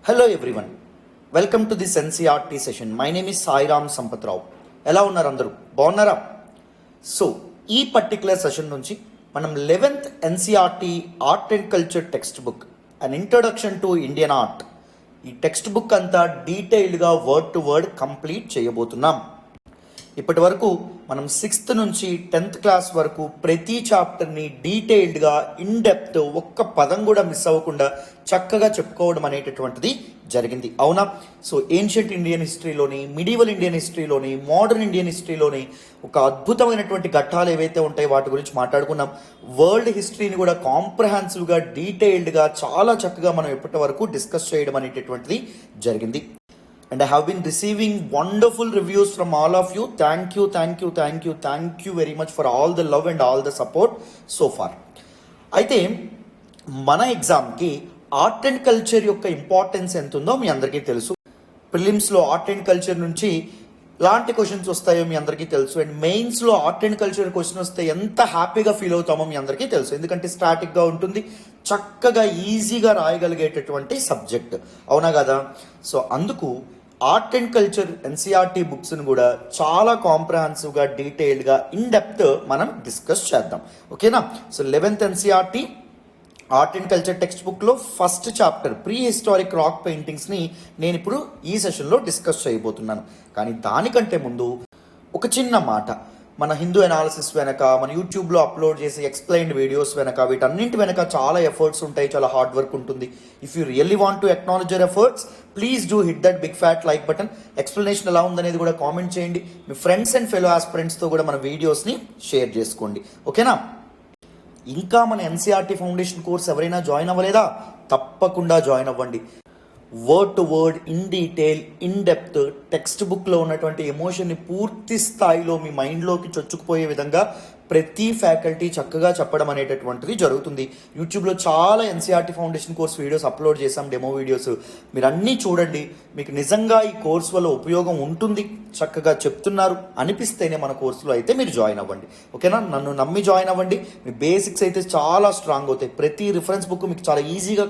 Hello everyone, welcome to this NCERT session. My name is Sairam Sampath Rao. ఎలా ఉన్నారు అందరూ? బాగున్నారా? సో ఈ పర్టికులర్ సెషన్ నుంచి మనం 11th NCERT art and culture text book and introduction to Indian art, ఈ text book అంతా డీటెయిల్డ్గా వర్డ్ టు వర్డ్ కంప్లీట్ చేయబోతున్నాం. ఇప్పటి వరకు మనం 6th నుంచి 10th క్లాస్ వరకు ప్రతి చాప్టర్ని డీటెయిల్డ్గా ఇన్ డెప్త్ ఒక్క పదం కూడా మిస్ అవ్వకుండా చక్కగా చెప్పుకోవడం అనేటటువంటిది జరిగింది, అవునా? సో ఏన్షియంట్ ఇండియన్ హిస్టరీలోని, మిడివల్ ఇండియన్ హిస్టరీలోని, మోడర్న్ ఇండియన్ హిస్టరీలోని ఒక అద్భుతమైనటువంటి ఘట్టాలు ఏవైతే ఉంటాయో వాటి గురించి మాట్లాడుకున్నాం. వరల్డ్ హిస్టరీని కూడా కాంప్రహెన్సివ్గా డీటెయిల్డ్గా చాలా చక్కగా మనం ఇప్పటి వరకు డిస్కస్ చేయడం అనేటటువంటిది జరిగింది. And I have been receiving wonderful reviews from all of you. Thank you very much for all the love and all the support so far. అయితే మన ఎగ్జామ్కి ఆర్ట్ అండ్ కల్చర్ యొక్క ఇంపార్టెన్స్ ఎంత ఉందో మీ అందరికీ తెలుసు. ప్రిలిమ్స్లో ఆర్ట్ అండ్ కల్చర్ నుంచి ఎలాంటి క్వశ్చన్స్ వస్తాయో మీ అందరికీ తెలుసు. అండ్ మెయిన్స్లో ఆర్ట్ అండ్ కల్చర్ క్వశ్చన్ వస్తే ఎంత హ్యాపీగా ఫీల్ అవుతామో మీ అందరికీ తెలుసు. ఎందుకంటే స్టాటిక్గా ఉంటుంది, చక్కగా ఈజీగా రాయగలిగేటటువంటి సబ్జెక్ట్, అవునా కదా? సో అందుకు ఆర్ట్ అండ్ కల్చర్ ఎన్సీఆర్టీ బుక్స్ని కూడా చాలా కాంప్రహెన్సివ్గా డీటెయిల్డ్గా ఇన్ డెప్త్ మనం డిస్కస్ చేద్దాం, ఓకేనా? So 11th NCERT art and culture text బుక్లో first chapter prehistoric rock పెయింటింగ్స్ని నేను ఇప్పుడు ఈ సెషన్లో డిస్కస్ చేయబోతున్నాను. కానీ దానికంటే ముందు ఒక చిన్న మాట, మన హిందూ అనాలిసిస్ వెనక, మన యూట్యూబ్లో అప్లోడ్ చేసే ఎక్స్ప్లెయిన్డ్ వీడియోస్ వెనక, వీటన్నింటి వెనక చాలా ఎఫర్ట్స్ ఉంటాయి, చాలా హార్డ్ వర్క్ ఉంటుంది. If you really want to acknowledge your efforts, please do hit that big fat like button. Explanation ఎలా ఉందనేది కూడా కామెంట్ చేయండి. మీ ఫ్రెండ్స్ అండ్ ఫెలో ఆస్పిరెంట్స్తో కూడా మన వీడియోస్ని షేర్ చేసుకోండి, ఓకేనా? ఇంకా మన ఎన్సీఆర్టీ ఫౌండేషన్ కోర్స్ ఎవరైనా జాయిన్ అవ్వలేదా? తప్పకుండా జాయిన్ అవ్వండి. Word to word, in detail, in depth, text బుక్లో ఉన్నటువంటి ఎమోషన్ని పూర్తి స్థాయిలో మీ మైండ్లోకి చొచ్చుకుపోయే విధంగా ప్రతి ఫ్యాకల్టీ చక్కగా చెప్పడం అనేటటువంటిది జరుగుతుంది. యూట్యూబ్లో చాలా NCERT foundation course videos upload చేసాం, డెమో వీడియోస్. మీరు అన్నీ చూడండి. మీకు నిజంగా ఈ కోర్స్ వల్ల ఉపయోగం ఉంటుంది, చక్కగా చెప్తున్నారు అనిపిస్తేనే మన కోర్సులో అయితే మీరు జాయిన్ అవ్వండి, ఓకేనా? నన్ను నమ్మి జాయిన్ అవ్వండి. మీ బేసిక్స్ అయితే చాలా స్ట్రాంగ్ అవుతాయి. ప్రతి రిఫరెన్స్ బుక్ మీకు చాలా ఈజీగా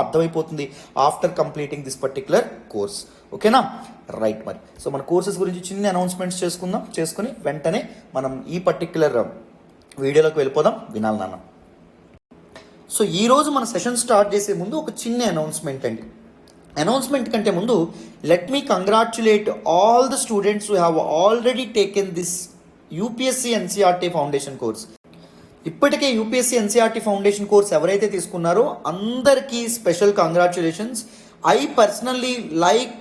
అర్థమైపోతుంది after completing this particular course, ఓకేనా? రైట్. మరి సో మన కోర్సెస్ గురించి చిన్న అనౌన్స్మెంట్స్ చేసుకుని వెంటనే మనం ఈ పర్టిక్యులర్ వీడియోలోకి వెళ్ళిపోదాం. వినాలి నాన్న. సో ఈరోజు మన సెషన్ స్టార్ట్ చేసే ముందు ఒక చిన్న అనౌన్స్మెంట్ అండి. అనౌన్స్మెంట్ కంటే ముందు let me congratulate all the students who have already taken this UPSC NCERT foundation course. ఇప్పటికే యూపీఎస్సీ ఎన్సీఆర్టీ ఫౌండేషన్ కోర్స్ ఎవరైతే తీసుకున్నారో అందరికీ special congratulations. I personally like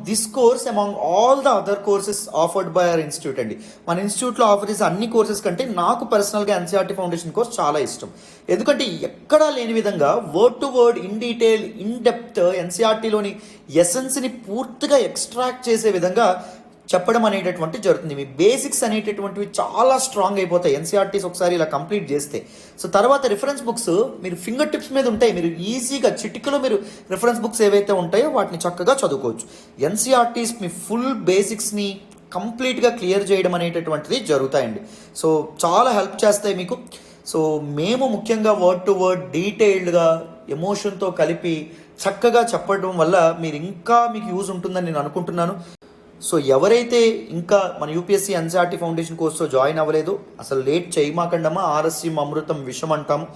this course among all the other courses offered by our institute అండి. మన ఇన్స్టిట్యూట్లో offer చేసే అన్ని courses కంటే నాకు పర్సనల్గా ఎన్సీఆర్టీ ఫౌండేషన్ కోర్స్ చాలా ఇష్టం. ఎందుకంటే ఎక్కడా లేని విధంగా word to word, in detail, in depth ఎన్సీఆర్టీలోని ఎసెన్స్ని పూర్తిగా ఎక్స్ట్రాక్ట్ చేసే విధంగా చెప్పడం అనేటటువంటి జరుగుతుంది. మీ బేసిక్స్ అనేటటువంటివి చాలా స్ట్రాంగ్ అయిపోతాయి ఎన్సీఆర్టీస్ ఒకసారి ఇలా కంప్లీట్ చేస్తే. సో తర్వాత రిఫరెన్స్ బుక్స్ మీరు ఫింగర్ టిప్స్ మీద ఉంటాయి. మీరు ఈజీగా చిటికలో మీరు రిఫరెన్స్ బుక్స్ ఏవైతే ఉంటాయో వాటిని చక్కగా చదువుకోవచ్చు. ఎన్సీఆర్టీస్ మీ ఫుల్ బేసిక్స్ని కంప్లీట్గా క్లియర్ చేయడం అనేటటువంటిది జరుగుతాయండి. సో చాలా హెల్ప్ చేస్తాయి మీకు. సో మేము ముఖ్యంగా వర్డ్ టు వర్డ్ డీటెయిల్డ్గా ఎమోషన్తో కలిపి చక్కగా చెప్పడం వల్ల మీకు యూజ్ ఉంటుందని నేను అనుకుంటున్నాను. సో ఎవరైతే ఇంకా మన యూపీఎస్సీ ఎన్సీఆర్టీ ఫౌండేషన్ కోర్సులో జాయిన్ అవ్వలేదు, అసలు లేట్ చేయమాకండమ్మా. ఆలస్యం అమృతం విషం అంటాము.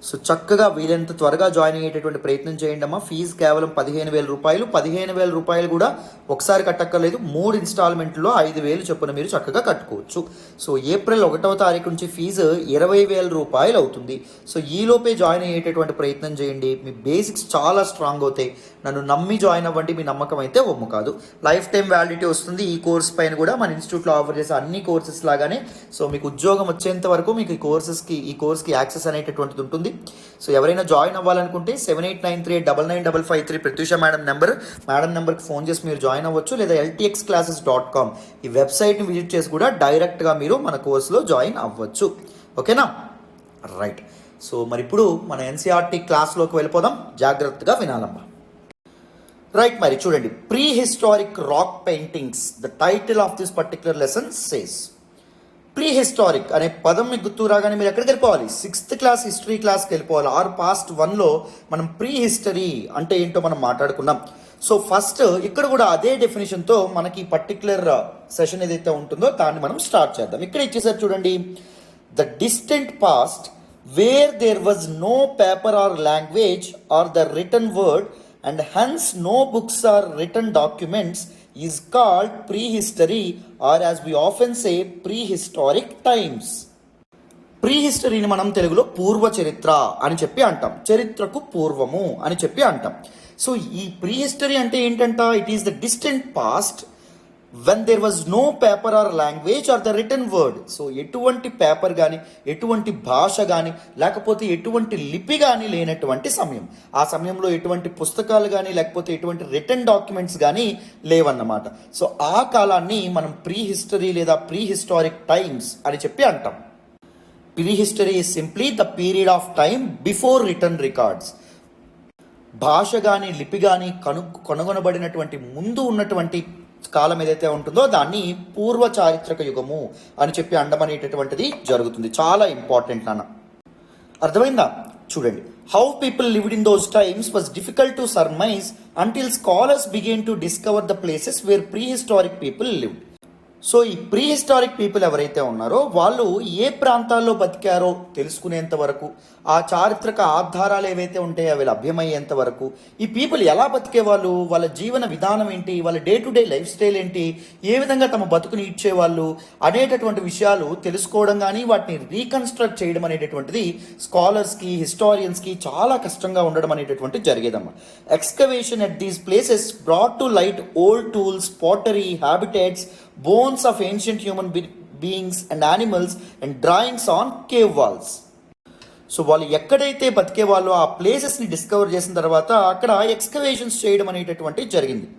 సో చక్కగా వీలైనంత త్వరగా జాయిన్ అయ్యేటటువంటి ప్రయత్నం చేయండి అమ్మా. ఫీజు కేవలం 15,000 రూపాయలు. 15,000 రూపాయలు కూడా ఒకసారి కట్టక్కర్లేదు, 3 ఇన్స్టాల్మెంట్లో 5,000 చొప్పున మీరు చక్కగా కట్టుకోవచ్చు. సో ఏప్రిల్ 1వ తారీఖు నుంచి ఫీజు 20,000 రూపాయలు అవుతుంది. సో ఈలోపే జాయిన్ అయ్యేటటువంటి ప్రయత్నం చేయండి. మీ బేసిక్స్ చాలా స్ట్రాంగ్ అవుతాయి. నన్ను నమ్మి జాయిన్ అవ్వండి. మీ నమ్మకం అయితే ఒమ్ము కాదు. లైఫ్ టైం వ్యాలిడిటీ వస్తుంది ఈ కోర్స్ పైన కూడా. మన ఇన్స్టిట్యూట్లో ఆఫర్ చేసే అన్ని కోర్సెస్ లాగానే సో మీకు ఉద్యోగం వచ్చేంత వరకు మీకు ఈ కోర్స్కి యాక్సెస్ అనేటటువంటిది ఉంటుంది. సో ఎవరైనా జాయిన్ అవ్వాలనుకుంటే 7893899553 ప్రత్యూష మేడం నెంబర్కి ఫోన్ చేసి మీరు జాయిన్ అవ్వచ్చు. లేదా ltxclasses.com ఈ వెబ్సైట్ని విజిట్ చేసి కూడా డైరెక్ట్గా మీరు మన కోర్సులో జాయిన్ అవ్వచ్చు, ఓకేనా? రైట్. సో మరి ఇప్పుడు మన ఎన్సీఆర్టీ క్లాస్లోకి వెళ్ళిపోదాం. జాగ్రత్తగా వినాలమ్మా. రైట్. మరి చూడండి, pre historic rock paintings. The title of this particular lesson says pre historic అనే పదం మీకు గుర్తు రాగానే మీరు ఎక్కడికి వెళ్ళిపోవాలి, 6th క్లాస్ హిస్టరీ క్లాస్కి వెళ్ళిపోవాలి. ఆర్ పాస్ట్ 1లో మనం ప్రీ హిస్టరీ అంటే ఏంటో మనం మాట్లాడుకున్నాం. సో ఫస్ట్ ఇక్కడ కూడా అదే డెఫినేషన్తో మనకి పర్టికులర్ సెషన్ ఏదైతే ఉంటుందో దాన్ని మనం స్టార్ట్ చేద్దాం. ఇక్కడ ఇచ్చేసారు చూడండి, the distant past where there was no paper or language or the written word and hence no books or written documents is called prehistory, or as we often say, prehistoric times. ప్రీహిస్టరీని మనం తెలుగులో పూర్వ చరిత్ర అని చెప్పి అంటాం, చరిత్రకు పూర్వము అని చెప్పి అంటాం. సో ఈ ప్రీహిస్టరీ అంటే ఏంటంట, it is the distant past when there was no paper or language or the written word. So ఎటువంటి పేపర్ కానీ, ఎటువంటి భాష కానీ, లేకపోతే ఎటువంటి లిపి కానీ లేనటువంటి సమయం. ఆ సమయంలో ఎటువంటి పుస్తకాలు కానీ, లేకపోతే ఎటువంటి రిటర్న్ డాక్యుమెంట్స్ కానీ లేవన్నమాట. సో ఆ కాలాన్ని మనం ప్రీ హిస్టరీ లేదా ప్రీ హిస్టారిక్ టైమ్స్ అని చెప్పి అంటాం. Pre history is simply the period of time before return records. భాష కానీ, లిపి కానీ కనుగొనబడినటువంటి ముందు ఉన్నటువంటి కాలం ఏదైతే ఉంటుందో దాన్ని పూర్వ చారిత్రక యుగము అని చెప్పి అండమనేటటువంటిది జరుగుతుంది. చాలా ఇంపార్టెంట్ నాన్న, అర్థమైందా? చూడండి, how people lived in those times was difficult to surmise until scholars began to discover the places where prehistoric people lived. So ఈ ప్రీ హిస్టారిక్ పీపుల్ ఎవరైతే ఉన్నారో వాళ్ళు ఏ ప్రాంతాల్లో బతికారో తెలుసుకునేంత వరకు, ఆ చారిత్రక ఆధారాలు ఏవైతే ఉంటాయో అవి లభ్యమయ్యేంత వరకు, ఈ పీపుల్ ఎలా బతికేవాళ్ళు, వాళ్ళ జీవన విధానం ఏంటి, వాళ్ళ day to day life style ఏంటి, ఏ విధంగా తమ బతుకుని ఇచ్చేవాళ్ళు అనేటటువంటి విషయాలు తెలుసుకోవడం కానీ వాటిని రీకన్స్ట్రక్ట్ చేయడం అనేటటువంటిది స్కాలర్స్కి, హిస్టారియన్స్కి చాలా కష్టంగా ఉండడం అనేటటువంటిది జరిగేదమ్మా. Excavation at these places brought to light old tools, pottery, habitats, bones of ancient human beings and animals and drawings on cave walls. So వాళ్ళు ఎక్కడైతే బతికే వాళ్ళు ఆ ప్లేసెస్ని డిస్కవర్ చేసిన తర్వాత అక్కడ ఎక్స్కవేషన్స్ చేయడం అనేటటువంటి జరిగింది.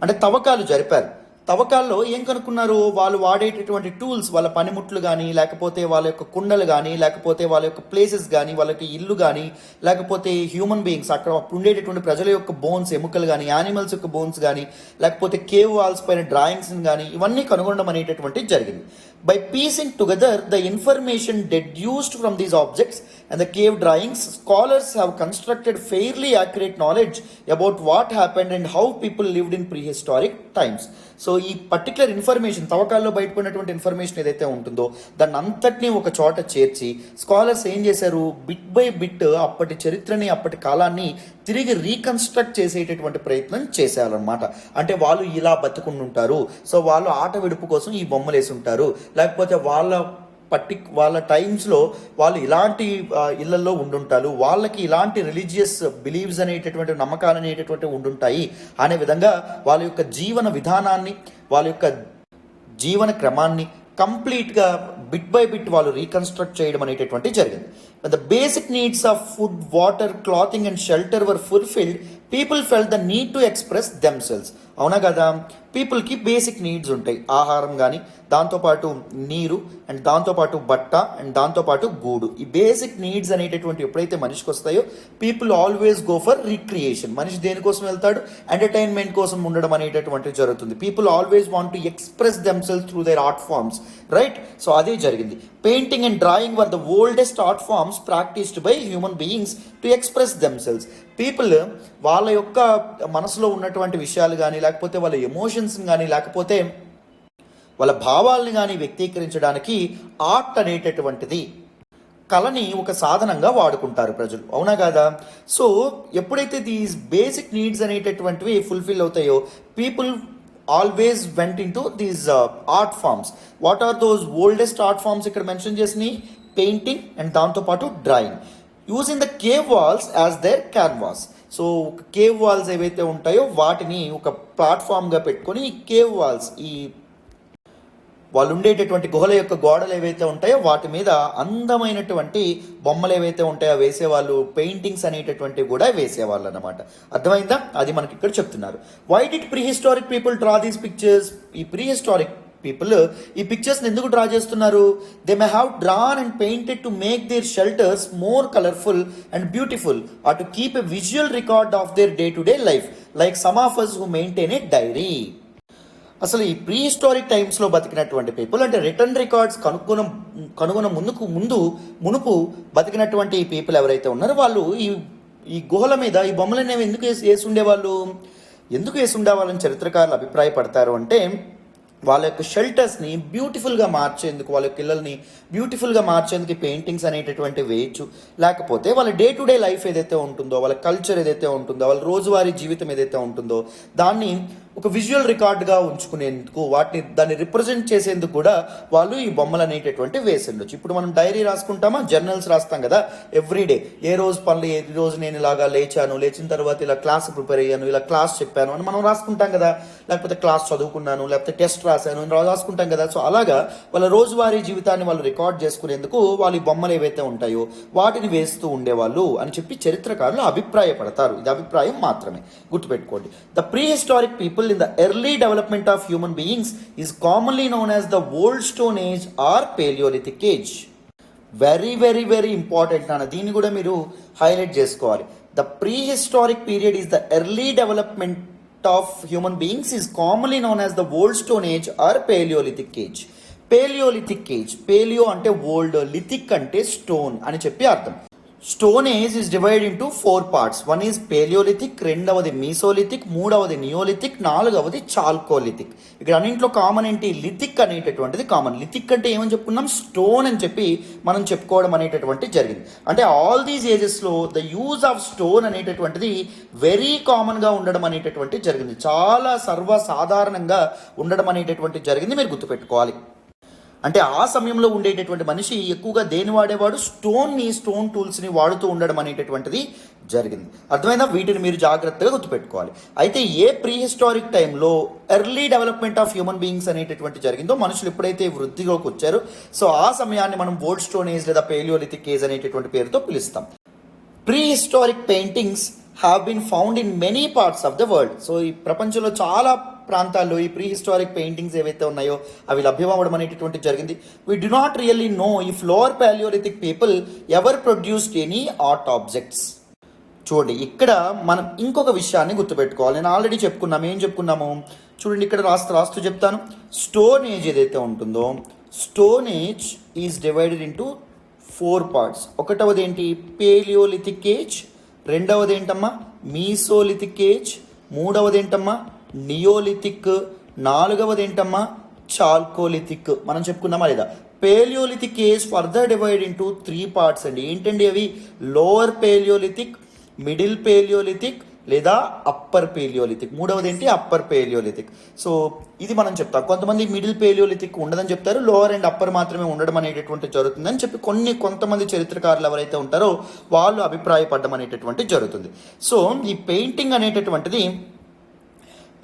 అంటే తవ్వకాలు జరిపారు. తవ్వకాల్లో ఏం కనుక్కున్నారు, వాళ్ళు వాడేటటువంటి టూల్స్, వాళ్ళ పనిముట్లు కానీ, లేకపోతే వాళ్ళ యొక్క కుండలు కానీ, లేకపోతే వాళ్ళ యొక్క ప్లేసెస్ కానీ, వాళ్ళకి ఇల్లు కానీ, లేకపోతే హ్యూమన్ బీయింగ్స్ అక్కడ ఉండేటటువంటి ప్రజల యొక్క బోన్స్, ఎముకలు కానీ, యానిమల్స్ యొక్క బోన్స్ కానీ, లేకపోతే కేవ్ వాల్స్ పైన డ్రాయింగ్స్ కానీ ఇవన్నీ కనుగొనడం అనేటటువంటిది జరిగింది. By piecing together the information deduced from these objects and the cave drawings, scholars have constructed fairly accurate knowledge about what happened and how people lived in prehistoric times. So ఈ particular information, తవ్వకాల్లో బయటపడినటువంటి information ఏదైతే ఉంటుందో దాన్ని అంతటినీ ఒక చోట చేర్చి స్కాలర్స్ ఏం చేశారు, బిట్ బై బిట్ అప్పటి చరిత్రని, అప్పటి కాలాన్ని తిరిగి రీకన్స్ట్రక్ట్ చేసేటటువంటి ప్రయత్నం చేశారనమాట. అంటే వాళ్ళు ఇలా బతుకుంటుంటారు, సో వాళ్ళు ఆట విడుపు కోసం ఈ బొమ్మలు వేసి ఉంటారు, లేకపోతే వాళ్ళ టైమ్స్లో వాళ్ళు ఇలాంటి ఇళ్లలో ఉండుంటారు, వాళ్ళకి ఇలాంటి రిలీజియస్ బిలీవ్స్ అనేటటువంటి నమ్మకాలు అనేటటువంటి ఉండుంటాయి అనే విధంగా వాళ్ళ యొక్క జీవన విధానాన్ని, వాళ్ళ యొక్క జీవన క్రమాన్ని కంప్లీట్గా బిట్ బై బిట్ వాళ్ళు రీకన్స్ట్రక్ట్ చేయడం అనేటటువంటి జరిగింది. The basic needs of food, water, clothing and shelter were fulfilled, people felt the need to express themselves. అవునా కదా? పీపుల్కి బేసిక్ నీడ్స్ ఉంటాయి, ఆహారం కానీ, దాంతోపాటు నీరు, అండ్ దాంతోపాటు బట్ట, అండ్ దాంతోపాటు గూడు. ఈ బేసిక్ నీడ్స్ అనేటటువంటి ఎప్పుడైతే మనిషికి వస్తాయో people always go for recreation. మనిషి దేనికోసం వెళ్తాడు? ఎంటర్టైన్మెంట్ కోసం ఉండడం అనేటటువంటిది జరుగుతుంది. People always want to express themselves through their art forms, right? So అదే జరిగింది. Painting and drawing were the oldest art forms practised by human beings to express themselves. People వాళ్ళ యొక్క మనసులో ఉన్నటువంటి విషయాలు కానీ, లేకపోతే వాళ్ళ ఎమోషన్స్ కానీ, లేకపోతే వాళ్ళ భావాల్ని కానీ వ్యక్తీకరించడానికి ఆర్ట్ అనేటటువంటిది, కళని ఒక సాధనంగా వాడుకుంటారు ప్రజలు. అవునా కాదా? సో ఎప్పుడైతే దీస్ బేసిక్ నీడ్స్ అనేటటువంటివి ఫుల్ఫిల్ అవుతాయో people always went into these art forms. What are those oldest art forms ఇక్కడ మెన్షన్ చేసినాయి? పెయింటింగ్ అండ్ దాంతోపాటు drawing. Using the cave walls as their canvas. So cave walls ఏవైతే ఉంటాయో వాటిని ఒక ప్లాట్ఫామ్గా పెట్టుకొని ఈ కేవ్ వాల్స్, ఈ వాళ్ళు ఉండేటటువంటి గుహల యొక్క గోడలు ఏవైతే ఉంటాయో వాటి మీద అందమైనటువంటి బొమ్మలు ఏవైతే ఉంటాయో వేసేవాళ్ళు, పెయింటింగ్స్ అనేటటువంటివి కూడా వేసేవాళ్ళు అన్నమాట. అర్థమైందా? అది మనకి ఇక్కడ చెప్తున్నారు. Why did prehistoric people draw these pictures? ఈ ప్రీ హిస్టారిక్ పీపుల్ ఈ పిక్చర్స్ని ఎందుకు డ్రా చేస్తున్నారు? They may have drawn and painted to make their shelters more colourful and beautiful, or to keep a visual record of their day to day life, like some of us who maintain a diary. అసలు ఈ pre historic టైమ్స్లో బతికినటువంటి people, అంటే return records కనుగొన మునుపు బతికినటువంటి ఈ people ఎవరైతే ఉన్నారో వాళ్ళు ఈ గుహల మీద ఈ బొమ్మలు అనేవి ఎందుకు వేసి ఉండేవాళ్ళని చరిత్రకారులు అభిప్రాయపడతారు అంటే, వాళ్ళ యొక్క షెల్టర్స్ని బ్యూటిఫుల్గా మార్చేందుకు, వాళ్ళ యొక్క ఇళ్ళని బ్యూటిఫుల్గా మార్చేందుకు ఈ పెయింటింగ్స్ అనేటటువంటి వేయచ్చు. లేకపోతే వాళ్ళ డే టు డే లైఫ్ ఏదైతే ఉంటుందో, వాళ్ళ కల్చర్ ఏదైతే ఉంటుందో, వాళ్ళ రోజువారీ జీవితం ఏదైతే ఉంటుందో దాన్ని ఒక విజువల్ రికార్డ్గా ఉంచుకునేందుకు, దాన్ని రిప్రజెంట్ చేసేందుకు కూడా వాళ్ళు ఈ బొమ్మలు అనేటటువంటి వేసి ఉండొచ్చు. ఇప్పుడు మనం డైరీ రాసుకుంటామా, జర్నల్స్ రాస్తాం కదా ఎవ్రీడే, ఏ రోజు పనులు, ఏ రోజు నేను ఇలాగా లేచిన తర్వాత ఇలా క్లాస్ ప్రిపేర్ అయ్యాను, ఇలా క్లాస్ చెప్పాను అని మనం రాసుకుంటాం కదా. లేకపోతే క్లాస్ చదువుకున్నాను, లేకపోతే టెస్ట్ రాశాను రాసుకుంటాం కదా. సో అలాగా వాళ్ళ రోజువారీ జీవితాన్ని వాళ్ళు రికార్డ్ చేసుకునేందుకు వాళ్ళు ఈ బొమ్మలు ఏవైతే ఉంటాయో వాటిని వేస్తూ ఉండేవాళ్ళు అని చెప్పి చరిత్రకారులు అభిప్రాయపడతారు. ఇది అభిప్రాయం మాత్రమే, గుర్తుపెట్టుకోండి. The pre historic people in the early development of human beings is commonly known as the old stone age or paleolithic age. Very important అన్న, దీన్ని కూడా మీరు హైలైట్ చేసుకోవాలి. The prehistoric period is the early development of human beings is commonly known as the old stone age or paleolithic age. Paleo అంటే old, lithic అంటే stone అని చెప్పి అర్థం. Stone age is divide into 4 parts. 1 is paleolithic, 2వది mesolithic, 3వది neolithic, 4వది chalcolithic. ఇక్కడ అన్నింట్లో కామన్ ఏంటి, లిథిక్ అనేటటువంటిది కామన్. లిథిక్ అంటే ఏమని చెప్పుకున్నాం, స్టోన్ అని చెప్పి మనం చెప్పుకోవడం అనేటటువంటి జరిగింది. అంటే ఆల్ దీస్ ఏజెస్లో ద యూజ్ ఆఫ్ స్టోన్ అనేటటువంటిది వెరీ కామన్గా ఉండడం అనేటటువంటి జరిగింది, చాలా సర్వసాధారణంగా ఉండడం అనేటటువంటి జరిగింది. మీరు గుర్తుపెట్టుకోవాలి. అంటే ఆ సమయంలో ఉండేటటువంటి మనిషి ఎక్కువగా దేని వాడేవాడు, స్టోన్ టూల్స్ని వాడుతూ ఉండడం అనేటటువంటిది జరిగింది. అర్థమైందా? వీటిని మీరు జాగ్రత్తగా గుర్తుపెట్టుకోవాలి. అయితే ఏ ప్రీ హిస్టారిక్ టైంలో early development of human beings అనేటటువంటి జరిగిందో, మనుషులు ఎప్పుడైతే వృద్ధిలోకి వచ్చారో, సో ఆ సమయాన్ని మనం ఓల్డ్ స్టోన్ ఏజ్ లేదా పేలియోలిథిక్ ఏజ్ అనేటటువంటి పేరుతో పిలుస్తాం. Prehistoric paintings have been found in many parts of the world. So ఈ ప్రపంచంలో చాలా ప్రాంతాల్లో ఈ ప్రీ హిస్టారిక్ పెయింటింగ్స్ ఏవైతే ఉన్నాయో అవి లభ్యమవ్వడం అనేటటువంటి జరిగింది. We do not really know if lower palaeolithic people ever produced any art objects. చూడండి, ఇక్కడ మనం ఇంకొక విషయాన్ని గుర్తుపెట్టుకోవాలి. నేను ఆల్రెడీ చెప్పుకున్నాము. ఏం చెప్పుకున్నాము చూడండి, ఇక్కడ రాస్తూ చెప్తాను. స్టోన్ ఏజ్ ఏదైతే ఉంటుందో, stone age is divided into 4 parts. ఒకటవది ఏంటి, పేలియోలిథిక్ ఏజ్. రెండవది ఏంటమ్మా, మీసోలిథిక్ ఏజ్. మూడవది ఏంటమ్మా, నియోలిథిక్. 4వది ఏంటమ్మా, చాల్కోలిథిక్. మనం చెప్పుకున్నామా లేదా? Palaeolithic age further divide into 3 parts అండి. ఏంటండి అవి? లోవర్ పేలియోలిథిక్, మిడిల్ పేలియోలిథిక్ లేదా అప్పర్ పేలియోలిథిక్. మూడవది ఏంటి, అప్పర్ పేలియోలిథిక్. సో ఇది మనం చెప్తాం. కొంతమంది మిడిల్ పేలియోలిథిక్ ఉండదని చెప్తారు, లోవర్ అండ్ అప్పర్ మాత్రమే ఉండడం అనేటటువంటి జరుగుతుందని చెప్పి కొంతమంది చరిత్రకారులు ఎవరైతే ఉంటారో వాళ్ళు అభిప్రాయపడడం అనేటటువంటి జరుగుతుంది. సో ఈ పెయింటింగ్ అనేటటువంటిది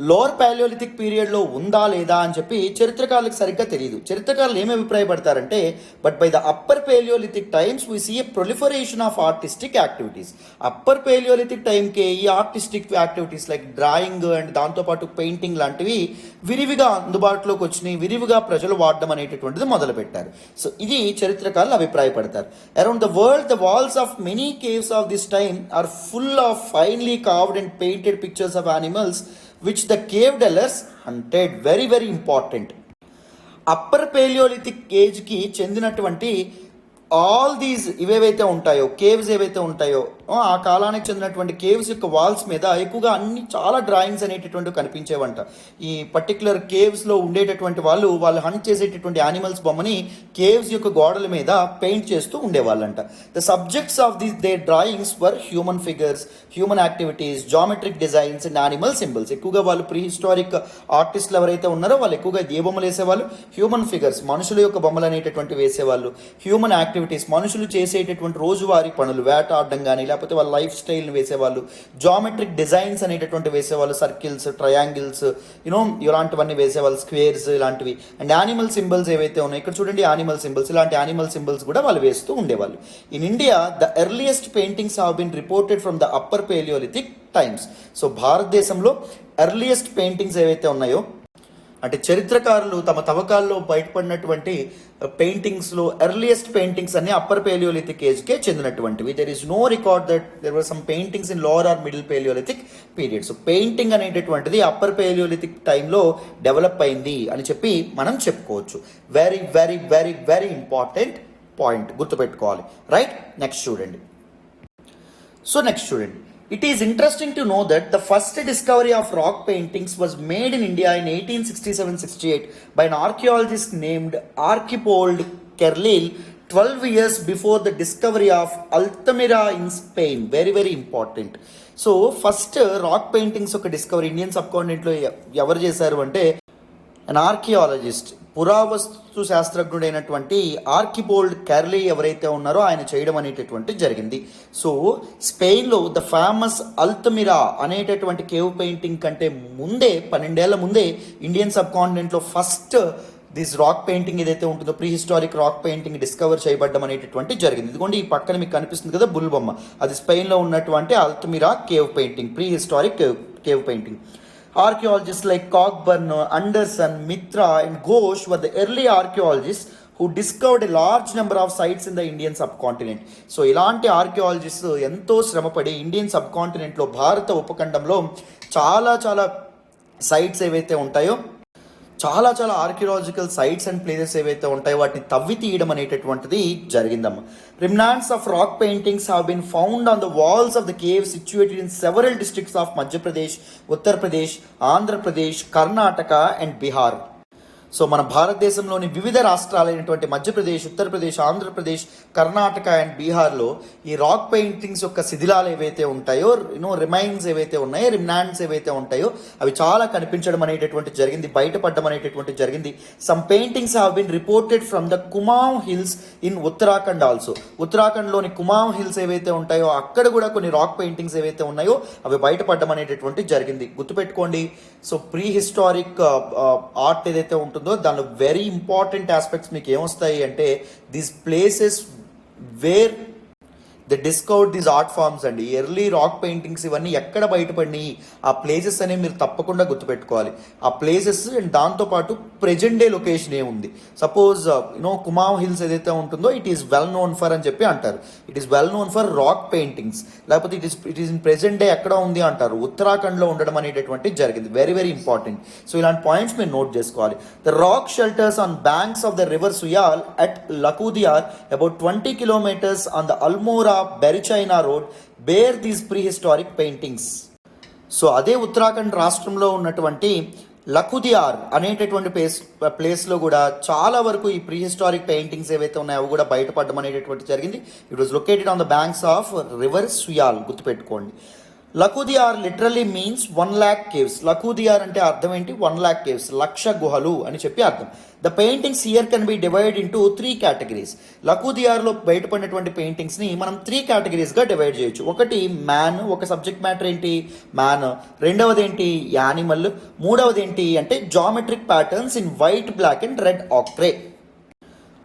లోవర్ పాలియోలిథిక్ పీరియడ్లో ఉందా లేదా అని చెప్పి చరిత్రకారులకు సరిగ్గా తెలియదు. చరిత్రకారులు ఏమి అభిప్రాయపడతారంటే, but by the upper paleolithic times we see a proliferation of artistic activities. Upper paleolithic టైంకే ఈ artistic activities like drawing and దాంతోపాటు పెయింటింగ్ లాంటివి విరివిగా అందుబాటులోకి వచ్చినాయి, విరివిగా ప్రజలు వాడడం అనేటటువంటిది మొదలుపెట్టారు. సో ఇది చరిత్రకారులు అభిప్రాయపడతారు. Around the world the walls of many caves of this time are full of finely carved and painted pictures of animals which the cave dwellers hunted. Very important. Upper paleolithic ఏజ్కి చెందినటువంటి all these ఇవేవైతే ఉంటాయో, caves ఏవైతే ఉంటాయో, ఆ కాలానికి చెందినటువంటి caves యొక్క walls మీద ఎక్కువగా చాలా డ్రాయింగ్స్ అనేటటువంటి కనిపించేవంట. ఈ పర్టికులర్ కేవ్స్లో ఉండేటటువంటి వాళ్ళు హంట్ చేసేటటువంటి యానిమల్స్ బొమ్మని కేవ్స్ యొక్క గోడల మీద పెయింట్ చేస్తూ ఉండేవాళ్ళంట. The subjects of their drawings were human figures, human activities, geometric designs and animal symbols. ఎక్కువగా వాళ్ళు ప్రీ హిస్టారిక్ ఆర్టిస్టులు ఎవరైతే ఉన్నారో వాళ్ళు ఎక్కువగా ఏ బొమ్మలు వేసేవాళ్ళు, హ్యూమన్ ఫిగర్స్, మనుషుల యొక్క బొమ్మలు అనేటటువంటి వేసేవాళ్ళు. హ్యూమన్ యాక్టివిటీస్, మనుషులు చేసేటటువంటి రోజువారీ పనులు, వేటాడడం కానీ లేకపోతే వాళ్ళ లైఫ్ స్టైల్ని వేసేవాళ్ళు. జామెట్రిక్ డిజైన్స్ అనేటటువంటి వేసేవాళ్ళు, సర్కిల్స్, ట్రయాంగిల్స్, ఇలాంటివన్నీ వేసేవాళ్ళు, స్క్వేర్స్ ఇలాంటివి. అండ్ యానిమల్ సింబల్స్ ఏవైతే ఉన్నాయో, ఇక్కడ చూడండి యానిమల్ సింబల్స్, ఇలాంటి యానిమల్ సింబల్స్ కూడా వాళ్ళు వేస్తూ ఉండేవాళ్ళు. In India the earliest paintings have been reported from the upper paleolithic times. So భారతదేశంలో ఎర్లియస్ట్ పెయింటింగ్స్ ఏవైతే ఉన్నాయో అంటే చరిత్రకారులు తమ తవ్వకాల్లో బయటపడినటువంటి పెయింటింగ్స్లో ఎర్లియస్ట్ పెయింటింగ్స్ అన్ని అప్పర్ పేలియోలిథిక్ ఏజ్కే చెందినటువంటివి. There is no record that there were some paintings in lower or middle paleolithic period. So painting అనేటటువంటిది అప్పర్ పేలియోలిథిక్ టైంలో డెవలప్ అయింది అని చెప్పి మనం చెప్పుకోవచ్చు. Very very very very important point గుర్తుపెట్టుకోవాలి. రైట్, నెక్స్ట్ చూడండి. సో నెక్స్ట్ చూడండి. It is interesting to know that the first discovery of rock paintings was made in India in 1867-68 by an archaeologist named Archibald Carlyle 12 years before the discovery of Altamira in Spain. Very very important. So first rock paintings ఒక discovery Indian సబ్ కాంటినెంట్లో ఎవరు చేశారు అంటే అన్ archaeologist, పురావస్తు శాస్త్రజ్ఞుడైనటువంటి ఆర్కిబోల్డ్ క్యార్లీ ఎవరైతే ఉన్నారో ఆయన చేయడం అనేటటువంటి జరిగింది. సో స్పెయిన్లో ద ఫేమస్ అల్తమిరా అనేటటువంటి కేవ్ పెయింటింగ్ కంటే ముందే 12 ఏళ్ల ముందే ఇండియన్ సబ్ కాంటినెంట్లో ఫస్ట్ దిస్ రాక్ పెయింటింగ్ ఏదైతే ఉంటుందో prehistoric rock painting discover చేయబడ్డం అనేటటువంటి జరిగింది. ఇదిగోండి ఈ పక్కన మీకు కనిపిస్తుంది కదా బుల్ బొమ్మ, అది స్పెయిన్లో ఉన్నటువంటి Altamira cave painting, prehistoric cave painting. Archaeologists like Cockburn, Anderson, Mitra and Ghosh were the early archaeologists who discovered a large number of sites in the Indian subcontinent. So ఇలాంటి archaeologist ఎంతో శ్రమపడి Indian సబ్ కాంటినెంట్లో భారత ఉపఖండంలో చాలా చాలా sites ఏవైతే ఉంటాయో చాలా చాలా ఆర్కియాలజికల్ సైట్స్ అండ్ ప్లేసెస్ ఏవైతే ఉంటాయో వాటిని తవ్వి తీయడం అనేటటువంటిది జరిగిందమ్మా. రిమ్నాంట్స్ of rock paintings have been found on the walls of the cave situated in several districts of Madhya Pradesh, Uttar Pradesh, Andhra Pradesh, Karnataka and Bihar. So మన భారతదేశంలోని వివిధ రాష్ట్రాలైనటువంటి మధ్యప్రదేశ్, ఉత్తరప్రదేశ్, ఆంధ్రప్రదేశ్, కర్ణాటక అండ్ బీహార్లో ఈ రాక్ పెయింటింగ్స్ యొక్క శిథిలాలు ఏవైతే ఉంటాయో, రిమైన్స్ ఏవైతే ఉన్నాయో, రిమ్నాంట్స్ ఏవైతే ఉంటాయో అవి చాలా కనిపించడం అనేటటువంటి జరిగింది, బయటపడడం అనేటటువంటి జరిగింది. Some paintings have been reported from the Kumaon hills in Uttarakhand also. ఉత్తరాఖండ్లోని కుమావ్ హిల్స్ ఏవైతే ఉంటాయో అక్కడ కూడా కొన్ని రాక్ పెయింటింగ్స్ ఏవైతే ఉన్నాయో అవి బయటపడడం అనేటటువంటి జరిగింది. గుర్తుపెట్టుకోండి. సో ప్రీ హిస్టారిక్ ఆర్ట్ ఏదైతే ఉంటుందో దానిలో వెరీ ఇంపార్టెంట్ ఆస్పెక్ట్స్ మీకు ఏమొస్తాయి అంటే these places where the discovered these art forms అండి. ఎర్లీ రాక్ పెయింటింగ్స్ ఇవన్నీ ఎక్కడ బయటపడినాయి ఆ ప్లేసెస్ అనేవి మీరు తప్పకుండా గుర్తుపెట్టుకోవాలి. ఆ ప్లేసెస్ అండ్ దాంతోపాటు ప్రెజెంట్ డే లొకేషన్ ఏముంది. సపోజ్ కుమావ్ హిల్స్ ఏదైతే ఉంటుందో it is well known for అని చెప్పి అంటారు, it is well known for rock paintings. లేకపోతే it is in present day ఎక్కడ ఉంది అంటారు, ఉత్తరాఖండ్లో ఉండడం అనేటటువంటి జరిగింది. Very very important. సో ఇలాంటి పాయింట్స్ మీరు నోట్ చేసుకోవాలి. The rock shelters on banks of the river Suyal at Lakhudiyar about 20 kilometers on the Almora బెరిచైనా road bear these prehistoric paintings. So అదే ఉత్తరాఖండ్ రాష్ట్రంలో ఉన్నటువంటి లకుదియార్ అనేటటువంటి ప్లేస్లో కూడా చాలా వరకు ఈ ప్రీ హిస్టారిక్ పెయింటింగ్స్ ఏవైతే ఉన్నాయో అవి కూడా బయటపడడం అనేటటువంటి జరిగింది. It was located on the banks of river Suyal. గుర్తుపెట్టుకోండి. Lakhudiyar literally means 1,00,000 caves. Lakhudiyar అంటే అర్థం ఏంటి? 1,00,000 caves, 1,00,000 గుహలు అని చెప్పి అర్థం. The paintings here can be divide into 3 categories. లకుదియార్లో బయటపడినటువంటి పెయింటింగ్స్ని మనం 3 categoriesగా డివైడ్ చేయొచ్చు. ఒకటి మ్యాన్, ఒక సబ్జెక్ట్ మ్యాటర్ ఏంటి మ్యాన్. రెండవది ఏంటి యానిమల్. మూడవది ఏంటి అంటే geometric patterns in white, black and red ఆక్ట్రే.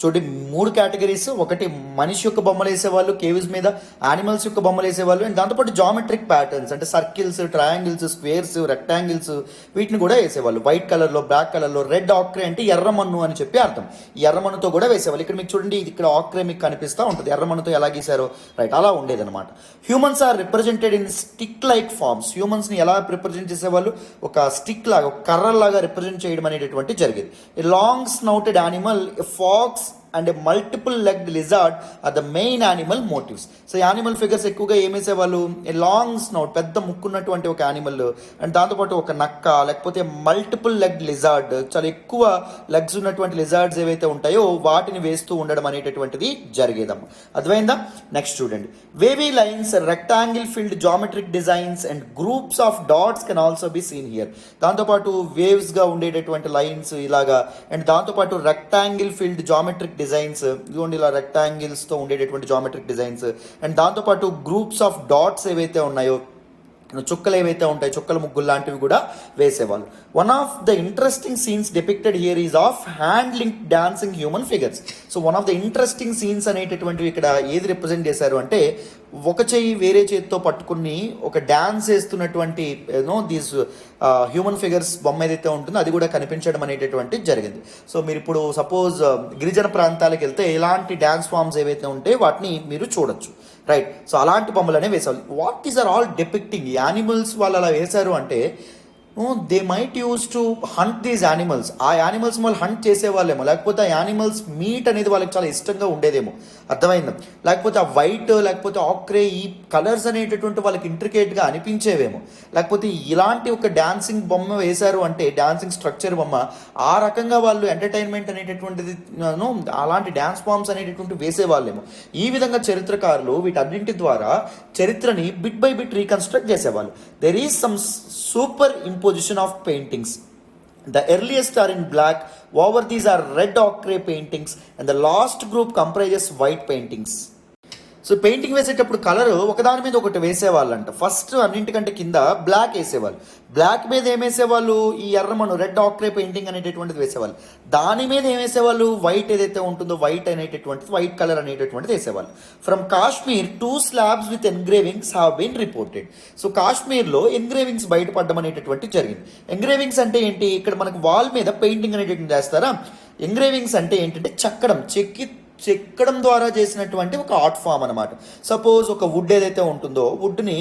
చూడండి 3 categories. ఒకటి మనిషి యొక్క బొమ్మలు వేసేవాళ్ళు కేవ్స్ మీద, యానిమల్స్ యొక్క బొమ్మలు వేసేవాళ్ళు, అండ్ దాంతోపాటు జామెట్రిక్ ప్యాటర్న్స్ అంటే సర్కిల్స్, ట్రయాంగిల్స్, స్క్వేర్స్, రెక్టాంగిల్స్ వీటిని కూడా వేసేవాళ్ళు. వైట్ కలర్లో, బ్లాక్ కలర్లో. రెడ్ ఆక్రే అంటే ఎర్రమన్ను అని చెప్పి అర్థం. ఈ ఎర్రమన్నుతో కూడా వేసేవాళ్ళు. ఇక్కడ మీకు చూడండి ఇక్కడ ఆక్రే మీకు కనిపిస్తూ ఉంటుంది, ఎర్రమన్నుతో ఎలా గీసారో. రైట్, అలా ఉండేదన్నమాట. Humans are represented in stick like forms. హ్యూమన్స్ని ఎలా రిప్రజెంట్ చేసేవాళ్ళు? ఒక స్టిక్ లాగా, ఒక కర్రలాగా రిప్రజెంట్ చేయడం అనేటటువంటి జరిగేది. A long snouted animal, a fox and multiple legged lizard are the main animal motifs. So animal figures ఎక్కువగా ఏమేసేవాళ్ళు? ఏ లాంగ్ స్నౌట్, పెద్ద ముక్కున్నటువంటి ఒక యానిమల్, అండ్ దాంతోపాటు ఒక నక్క, లేకపోతే మల్టిపుల్ లెగ్డ్ లిజార్డ్, చాలా ఎక్కువ లెగ్స్ ఉన్నటువంటి లిజార్డ్స్ ఏవైతే ఉంటాయో వాటిని వేస్తూ ఉండడం అనేటటువంటిది జరిగేదమ్మా. అర్థమైందా? నెక్స్ట్ చూడండి. Wavy lines, rectangle filled geometric designs and groups of dots can also be seen here. దాంతోపాటు వేవ్స్గా ఉండేటటువంటి లైన్స్ ఇలాగా, అండ్ దాంతోపాటు రెక్టాంగిల్ ఫిల్డ్ జామెట్రిక్ డిజైన్స్, ఇదిగోండి ఇలా రెక్టాంగిల్స్తో ఉండేటటువంటి జామెట్రిక్ డిజైన్స్, అండ్ దాంతోపాటు గ్రూప్స్ ఆఫ్ డాట్స్ ఏవైతే ఉన్నాయో చుక్కలు ఏవైతే ఉంటాయి, చుక్కల ముగ్గులు లాంటివి కూడా వేసేవాళ్ళు. One of the interesting scenes depicted here is of hand link dancing human figures. So one of the interesting scenes అనేటటువంటివి ఇక్కడ ఏది రిప్రజెంట్ చేశారు అంటే, ఒక చెయ్యి వేరే చేతితో పట్టుకుని ఒక డ్యాన్స్ వేస్తున్నటువంటి దీస్ హ్యూమన్ ఫిగర్స్ బొమ్మ ఏదైతే ఉంటుందో అది కూడా కనిపించడం అనేటటువంటి జరిగింది. సో మీరు ఇప్పుడు సపోజ్ గిరిజన ప్రాంతాలకు వెళ్తే ఇలాంటి డ్యాన్స్ ఫామ్స్ ఏవైతే ఉంటాయో వాటిని మీరు చూడొచ్చు, రైట్. సో అలాంటి బొమ్మలనే వేసేవాళ్ళు. What is are all depicting animals వాళ్ళు అలా వేశారు అంటే, they might use to hunt these animals. ఆ యానిమల్స్ వాళ్ళు హంట్ చేసేవాళ్ళేమో, లేకపోతే ఆ యానిమల్స్ మీట్ అనేది వాళ్ళకి చాలా ఇష్టంగా ఉండేదేమో, అర్థమైందా? లేకపోతే ఆ వైట్ లేకపోతే ఆక్రే ఈ కలర్స్ అనేటటువంటి వాళ్ళకి ఇంట్రికేట్గా అనిపించేవేమో, లేకపోతే ఇలాంటి ఒక డాన్సింగ్ బొమ్మ వేశారు అంటే, డాన్సింగ్ స్ట్రక్చర్ బొమ్మ, ఆ రకంగా వాళ్ళు ఎంటర్టైన్మెంట్ అనేటటువంటిది అలాంటి డ్యాన్స్ ఫామ్స్ అనేటటువంటి వేసేవాళ్ళేమో. ఈ విధంగా చరిత్రకారులు వీటన్నింటి ద్వారా చరిత్రని బిట్ బై బిట్ రీకన్స్ట్రక్ట్ చేసేవాళ్ళు. There is some superimposition of paintings. The earliest are in black, over these are red ochre paintings, and the last group comprises white paintings. So painting వేసేటప్పుడు colour ఒకదాని మీద ఒకటి వేసేవాళ్ళంట. First అన్నింటికంటే కింద black వేసేవాళ్ళు, black మీద ఏం వేసేవాళ్ళు, ఈ ఎర్రమను రెడ్ ఆక్రే పెయింటింగ్ అనేటటువంటిది వేసేవాళ్ళు. దాని మీద ఏం వేసేవాళ్ళు, వైట్ ఏదైతే ఉంటుందో వైట్ అనేటటువంటిది, వైట్ కలర్ అనేటటువంటిది వేసేవాళ్ళు. From Kashmir 2 slabs with engravings have been reported. So కాశ్మీర్లో ఎంగ్రేవింగ్స్ బయటపడడం అనేటటువంటి జరిగింది. ఎంగ్రేవింగ్స్ అంటే ఏంటి, ఇక్కడ మనకు వాల్ మీద పెయింటింగ్ అనేటటువంటి చేస్తారా. ఎంగ్రేవింగ్స్ అంటే ఏంటంటే చెక్కడం ద్వారా చేసినటువంటి ఒక ఆర్ట్ ఫామ్ అనమాట. సపోజ్ ఒక వుడ్ ఏదైతే ఉంటుందో వుడ్ని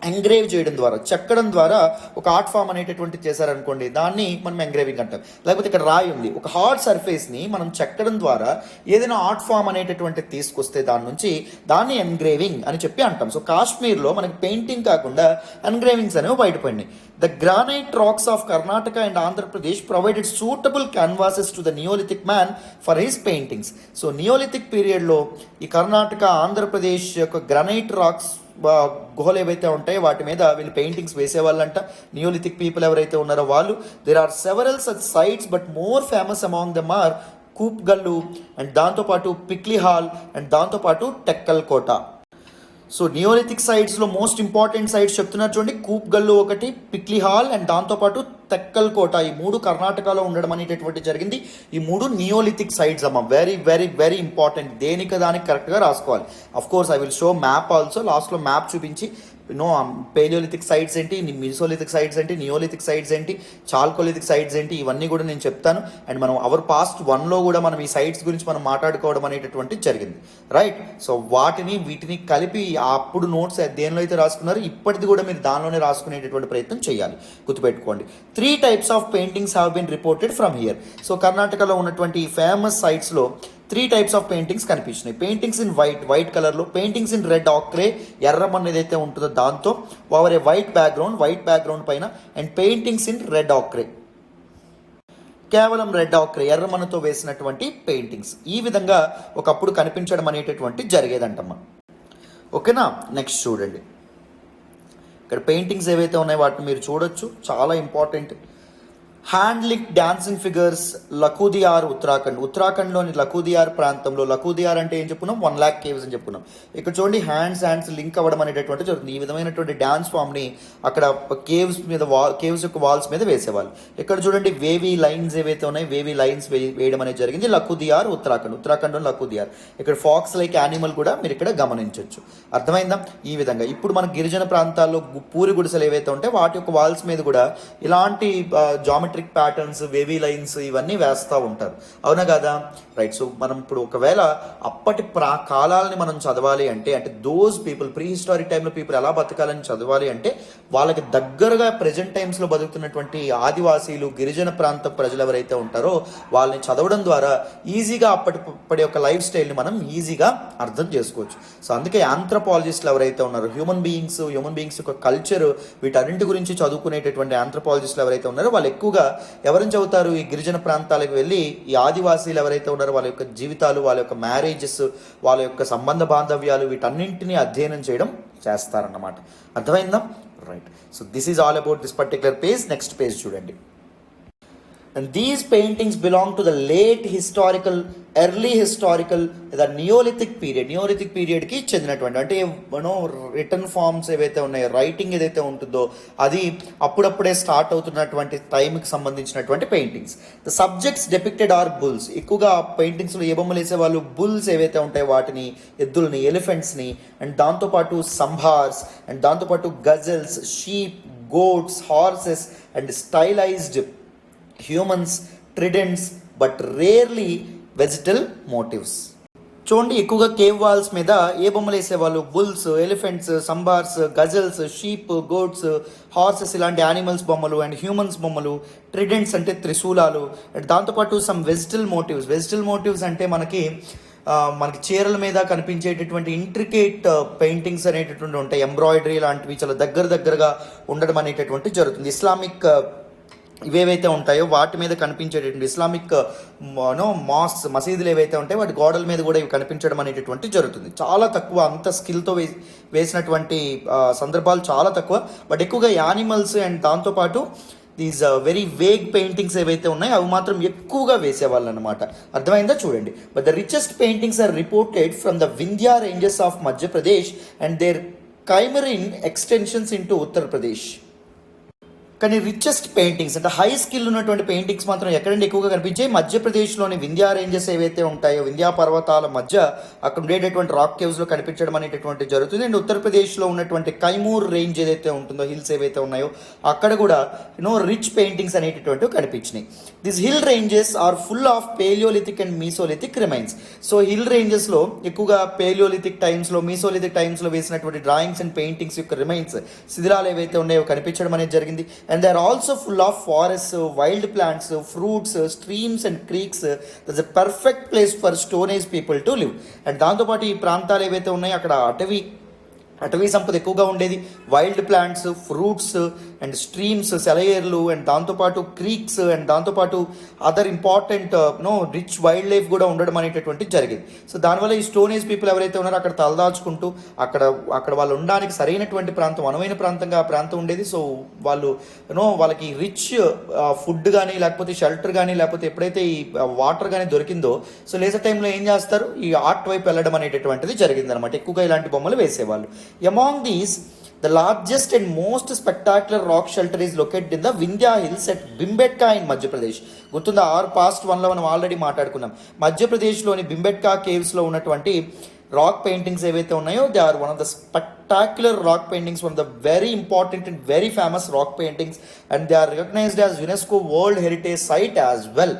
ఎంగ్రేవ్ చేయడం ద్వారా, చెక్కడం ద్వారా ఒక ఆర్ట్ ఫామ్ అనేటటువంటి చేశారనుకోండి, దాన్ని మనం ఎంగ్రేవింగ్ అంటాం. లేకపోతే ఇక్కడ రాయి ఉంది, ఒక హార్డ్ సర్ఫేస్ని మనం చెక్కడం ద్వారా ఏదైనా ఆర్ట్ ఫామ్ అనేటటువంటి తీసుకొస్తే దాని నుంచి దాన్ని ఎంగ్రేవింగ్ అని చెప్పి అంటాం. సో కాశ్మీర్లో మనకి పెయింటింగ్ కాకుండా ఎంగ్రేవింగ్స్ అనేవి బయటపడినాయి. The granite rocks of Karnataka and Andhra Pradesh provided suitable canvases to the Neolithic man for his paintings. So Neolithic period లో ఈ కర్ణాటక, ఆంధ్రప్రదేశ్ యొక్క గ్రానైట్ రాక్స్ గుహలు ఏవైతే ఉంటాయో వాటి మీద వీళ్ళు పెయింటింగ్స్ వేసేవాళ్ళంట, నియోలిథిక్ పీపుల్ ఎవరైతే ఉన్నారో వాళ్ళు. There are several such sites, but more famous among them are Kupgal, and దాంతోపాటు పిక్లీ హాల్, అండ్ దాంతోపాటు టెక్కల్ కోట. సో నియోలిథిక్ సైట్స్లో మోస్ట్ ఇంపార్టెంట్ సైట్స్ చెప్తున్నారు చూడండి, కూప్గల్లు ఒకటి, పిక్లీ హాల్, అండ్ దాంతోపాటు తెక్కల్ కోట. ఈ 3 కర్ణాటకలో ఉండడం అనేటటువంటి జరిగింది. ఈ 3 నియోలిథిక్ సైట్స్ అమ్మ, వెరీ వెరీ వెరీ ఇంపార్టెంట్. దేనికి దానికి కరెక్ట్గా రాసుకోవాలి. Of course I will show map also, లాస్ట్లో మ్యాప్ చూపించి పేలియోలిథిక్ సైట్స్ ఏంటి, మిసోలిథిక్ సైట్స్ ఏంటి, నియోలిథిక్ సైట్స్ ఏంటి, చాల్కోలిథిక్ సైట్స్ ఏంటి, ఇవన్నీ కూడా నేను చెప్తాను. అండ్ మనం అవర్ పాస్ట్ 1లో కూడా మనం ఈ సైట్స్ గురించి మనం మాట్లాడుకోవడం అనేటటువంటి జరిగింది, రైట్. సో వీటిని కలిపి అప్పుడు నోట్స్ దేనిలో అయితే రాసుకున్నారో ఇప్పటిది కూడా మీరు దానిలోనే రాసుకునేటటువంటి ప్రయత్నం చేయాలి, గుర్తుపెట్టుకోండి. 3 types of paintings have been reported from here. So కర్ణాటకలో ఉన్నటువంటి ఫేమస్ సైట్స్లో 3 types of paintings కనిపించినాయి. పెయింటింగ్స్ ఇన్ వైట్ కలర్లో, పెయింటింగ్స్ ఇన్ రెడ్ ఆక్రే, ఎర్రమన్ను ఏదైతే ఉంటుందో దాంతో, ఓవర్ ఏ వైట్ బ్యాక్గ్రౌండ్ పైన, and paintings in red ochre, కేవలం రెడ్ ఆక్రే ఎర్రమన్నుతో వేసినటువంటి పెయింటింగ్స్. ఈ విధంగా ఒకప్పుడు కనిపించడం అనేటటువంటి జరిగేదంటమ్మా. ఓకేనా, నెక్స్ట్ చూడండి. ఇక్కడ పెయింటింగ్స్ ఏవైతే ఉన్నాయో వాటిని మీరు చూడొచ్చు, చాలా important. Hand link dancing figures, Lakhudiyar ఉత్తరాఖండ్లోని లఖుదియార్ ప్రాంతంలో. లఖుదియార్ అంటే ఏం చెప్పుకున్నాం, 1 lakh caves అని చెప్పుకున్నాం. ఇక్కడ చూడండి హ్యాండ్స్ లింక్ అవ్వడం అనేటటువంటి జరుగుతుంది. ఈ విధమైనటువంటి డ్యాన్స్ ఫామ్ని అక్కడ కేవ్స్ యొక్క వాల్స్ మీద వేసేవాళ్ళు. ఇక్కడ చూడండి వేవీ లైన్స్ ఏవైతే ఉన్నాయో వేవీ లైన్స్ వేయడం అనేది జరిగింది. లఖుదియార్ ఉత్తరాఖండ్లో లఖుదియార్. ఇక్కడ ఫాక్స్ లైక్ యానిమల్ కూడా మీరు ఇక్కడ గమనించవచ్చు, అర్థమైందా. ఈ విధంగా ఇప్పుడు మన గిరిజన ప్రాంతాల్లో పూరి గుడిసెలు ఏవైతే ఉంటాయో వాటి యొక్క వాల్స్ మీద కూడా ఇలాంటి జామెట్రిక్ ప్యాటర్న్స్, వేవీ లైన్స్ ఇవన్నీ వేస్తూ ఉంటారు, అవునా కదా, రైట్. సో మనం ఇప్పుడు ఒకవేళ అప్పటి కాలాలని మనం చదవాలి అంటే దోస్ పీపుల్ ప్రీ హిస్టారిక్ టైంలో పీపుల్ ఎలా బతకాలని చదవాలి అంటే వాళ్ళకి దగ్గరగా ప్రెజెంట్ టైమ్స్లో బతుకుతున్నటువంటి ఆదివాసీలు, గిరిజన ప్రాంత ప్రజలు ఎవరైతే ఉంటారో వాళ్ళని చదవడం ద్వారా ఈజీగా అప్పటి యొక్క లైఫ్ స్టైల్ని మనం ఈజీగా అర్థం చేసుకోవచ్చు. సో అందుకే ఆంథ్రపాలజిస్టులు ఎవరైతే ఉన్నారో, హ్యూమన్ బీయింగ్స్ యొక్క కల్చర్ వీటన్నింటి గురించి చదువుకునేటటువంటి ఆంథ్రపాలజిస్టులు ఎవరైతే ఉన్నారో వాళ్ళు ఎక్కువగా ఎవరిని చదువుతారు, ఈ గిరిజన ప్రాంతాలకు వెళ్ళి ఈ ఆదివాసీలు ఎవరైతే ఉన్నారో వాళ్ళ యొక్క జీవితాలు, వాళ్ళ యొక్క మ్యారేజెస్, వాళ్ళ యొక్క సంబంధ బాంధవ్యాలు వీటన్నింటినీ అధ్యయనం చేయడం చేస్తారన్నమాట, అర్థమైందా, right. So this is all about this particular page. Next page చూడండి. And these paintings belong to the late historical, early historical లేదా నియోలిథిక్ పీరియడ్కి చెందినటువంటి, అంటే మనం రిటర్న్ ఫార్మ్స్ ఏవైతే ఉన్నాయో, రైటింగ్ ఏదైతే ఉంటుందో అది అప్పుడప్పుడే స్టార్ట్ అవుతున్నటువంటి టైంకి సంబంధించినటువంటి paintings. The subjects depicted are bulls. ఎక్కువగా పెయింటింగ్స్లో ఏ బొమ్మలు వేసేవాళ్ళు, బుల్స్ ఏవైతే ఉంటాయో వాటిని, ఎద్దుల్ని, ఎలిఫెంట్స్ని, అండ్ దాంతోపాటు సంభార్స్, అండ్ దాంతోపాటు gazelles, sheep, goats, horses, and stylized humans, tridents, but rarely vegetal motifs. చూడండి, ఎక్కువగా కేవ్ వాల్స్ మీద ఏ బొమ్మలు వేసేవాళ్ళు, bulls, elephants, sambars, gazelles, sheep, goats, horses ఇలాంటి యానిమల్స్ బొమ్మలు, అండ్ హ్యూమన్స్ బొమ్మలు, ట్రిడెంట్స్ అంటే త్రిశూలాలు, అండ్ దాంతోపాటు సమ్ వెజిటల్ మోటివ్స్ అంటే మనకి చీరల మీద కనిపించేటటువంటి ఇంట్రికేట్ పెయింటింగ్స్ అనేటటువంటి ఉంటాయి, ఎంబ్రాయిడరీ లాంటివి చాలా దగ్గరగా ఉండడం అనేటటువంటి జరుగుతుంది. ఇస్లామిక్ ఇవేవైతే ఉంటాయో వాటి మీద కనిపించేటటువంటి ఇస్లామిక్ మాస్క్స్, మసీదులు ఏవైతే ఉంటాయో వాటి గోడల మీద కూడా ఇవి కనిపించడం అనేటటువంటి జరుగుతుంది. చాలా తక్కువ, అంత స్కిల్తో వేసినటువంటి సందర్భాలు చాలా తక్కువ. బట్ ఎక్కువగా యానిమల్స్ అండ్ దాంతోపాటు దీస్ వెరీ వేగ్ పెయింటింగ్స్ ఏవైతే ఉన్నాయో అవి మాత్రం ఎక్కువగా వేసేవాళ్ళు అనమాట. అర్థమైందా? చూడండి. But the richest paintings are reported from the Vindhya ranges of Madhya Pradesh and there కైమరిన్ extensions in to Uttar Pradesh. కానీ రిచెస్ట్ పెయింటింగ్స్ అంటే హై స్కిల్ ఉన్నటువంటి పెయింటింగ్స్ మాత్రం ఎక్కడంటే ఎక్కువగా కనిపించాయి, మధ్యప్రదేశ్లోని వింధ్యా రేంజెస్ ఏవైతే ఉంటాయో, వింధ్యా పర్వతాల మధ్య అక్కడ ఉండేటటువంటి రాక్ కేవ్స్లో కనిపించడం అనేటటువంటి జరుగుతుంది. అండ్ ఉత్తరప్రదేశ్లో ఉన్నటువంటి కైమూర్ రేంజ్ ఏదైతే ఉంటుందో, హిల్స్ ఏవైతే ఉన్నాయో అక్కడ కూడా రిచ్ పెయింటింగ్స్ అనేటటువంటివి కనిపించినాయి. This hill ranges are full of paleolithic and mesolithic remains. So hill రేంజెస్లో ఎక్కువగా పేలియోలిథిక్ టైమ్స్లో, మీసోలిథిక్ టైమ్స్లో వేసినటువంటి డ్రాయింగ్స్ అండ్ పెయింటింగ్స్ యొక్క రిమైన్స్, శిథిలాలు ఏవైతే ఉన్నాయో కనిపించడం అనేది జరిగింది. And they are also full of forests, wild plants, fruits, streams and creeks. That's a perfect place for Stone Age people to live. And దాంతోపాటు ఈ ప్రాంతాలు ఏవైతే ఉన్నాయో అక్కడ అటవీ సంపద ఎక్కువగా ఉండేది, wild plants, fruits and streams, సెలయేర్లు, అండ్ దాంతోపాటు క్రీక్స్, అండ్ దాంతోపాటు other important rich wildlife కూడా ఉండడం అనేటటువంటి జరిగింది. సో దానివల్ల ఈ స్టోన్ ఏజ్ పీపుల్ ఎవరైతే ఉన్నారో అక్కడ తలదాచుకుంటూ అక్కడ వాళ్ళు ఉండడానికి సరైనటువంటి ప్రాంతం, అనువైన ప్రాంతంగా ఆ ప్రాంతం ఉండేది. సో వాళ్ళు వాళ్ళకి రిచ్ ఫుడ్ కానీ, లేకపోతే షెల్టర్ కానీ, లేకపోతే ఎప్పుడైతే ఈ వాటర్ కానీ దొరికిందో, సో లేజర్ టైంలో ఏం చేస్తారు, ఈ ఆర్ట్ వైపు వెళ్ళడం అనేటటువంటిది జరిగింది అనమాట. ఎక్కువగా ఇలాంటి బొమ్మలు వేసేవాళ్ళు. Among these, the largest and most spectacular rock shelter is located in the Vindhya Hills at Bhimbetka in Madhya Pradesh. గుర్తుందా? పాస్ట్ 1లో మనం ఆల్రెడీ మాట్లాడుకున్నాం. మధ్యప్రదేశ్లోని బింబెట్కా కేవ్స్లో ఉన్నటువంటి రాక్ పెయింటింగ్స్ ఏవైతే ఉన్నాయో, they are one of the spectacular rock paintings, one of the very important and very famous rock paintings, and they are recognised as UNESCO world heritage site as well.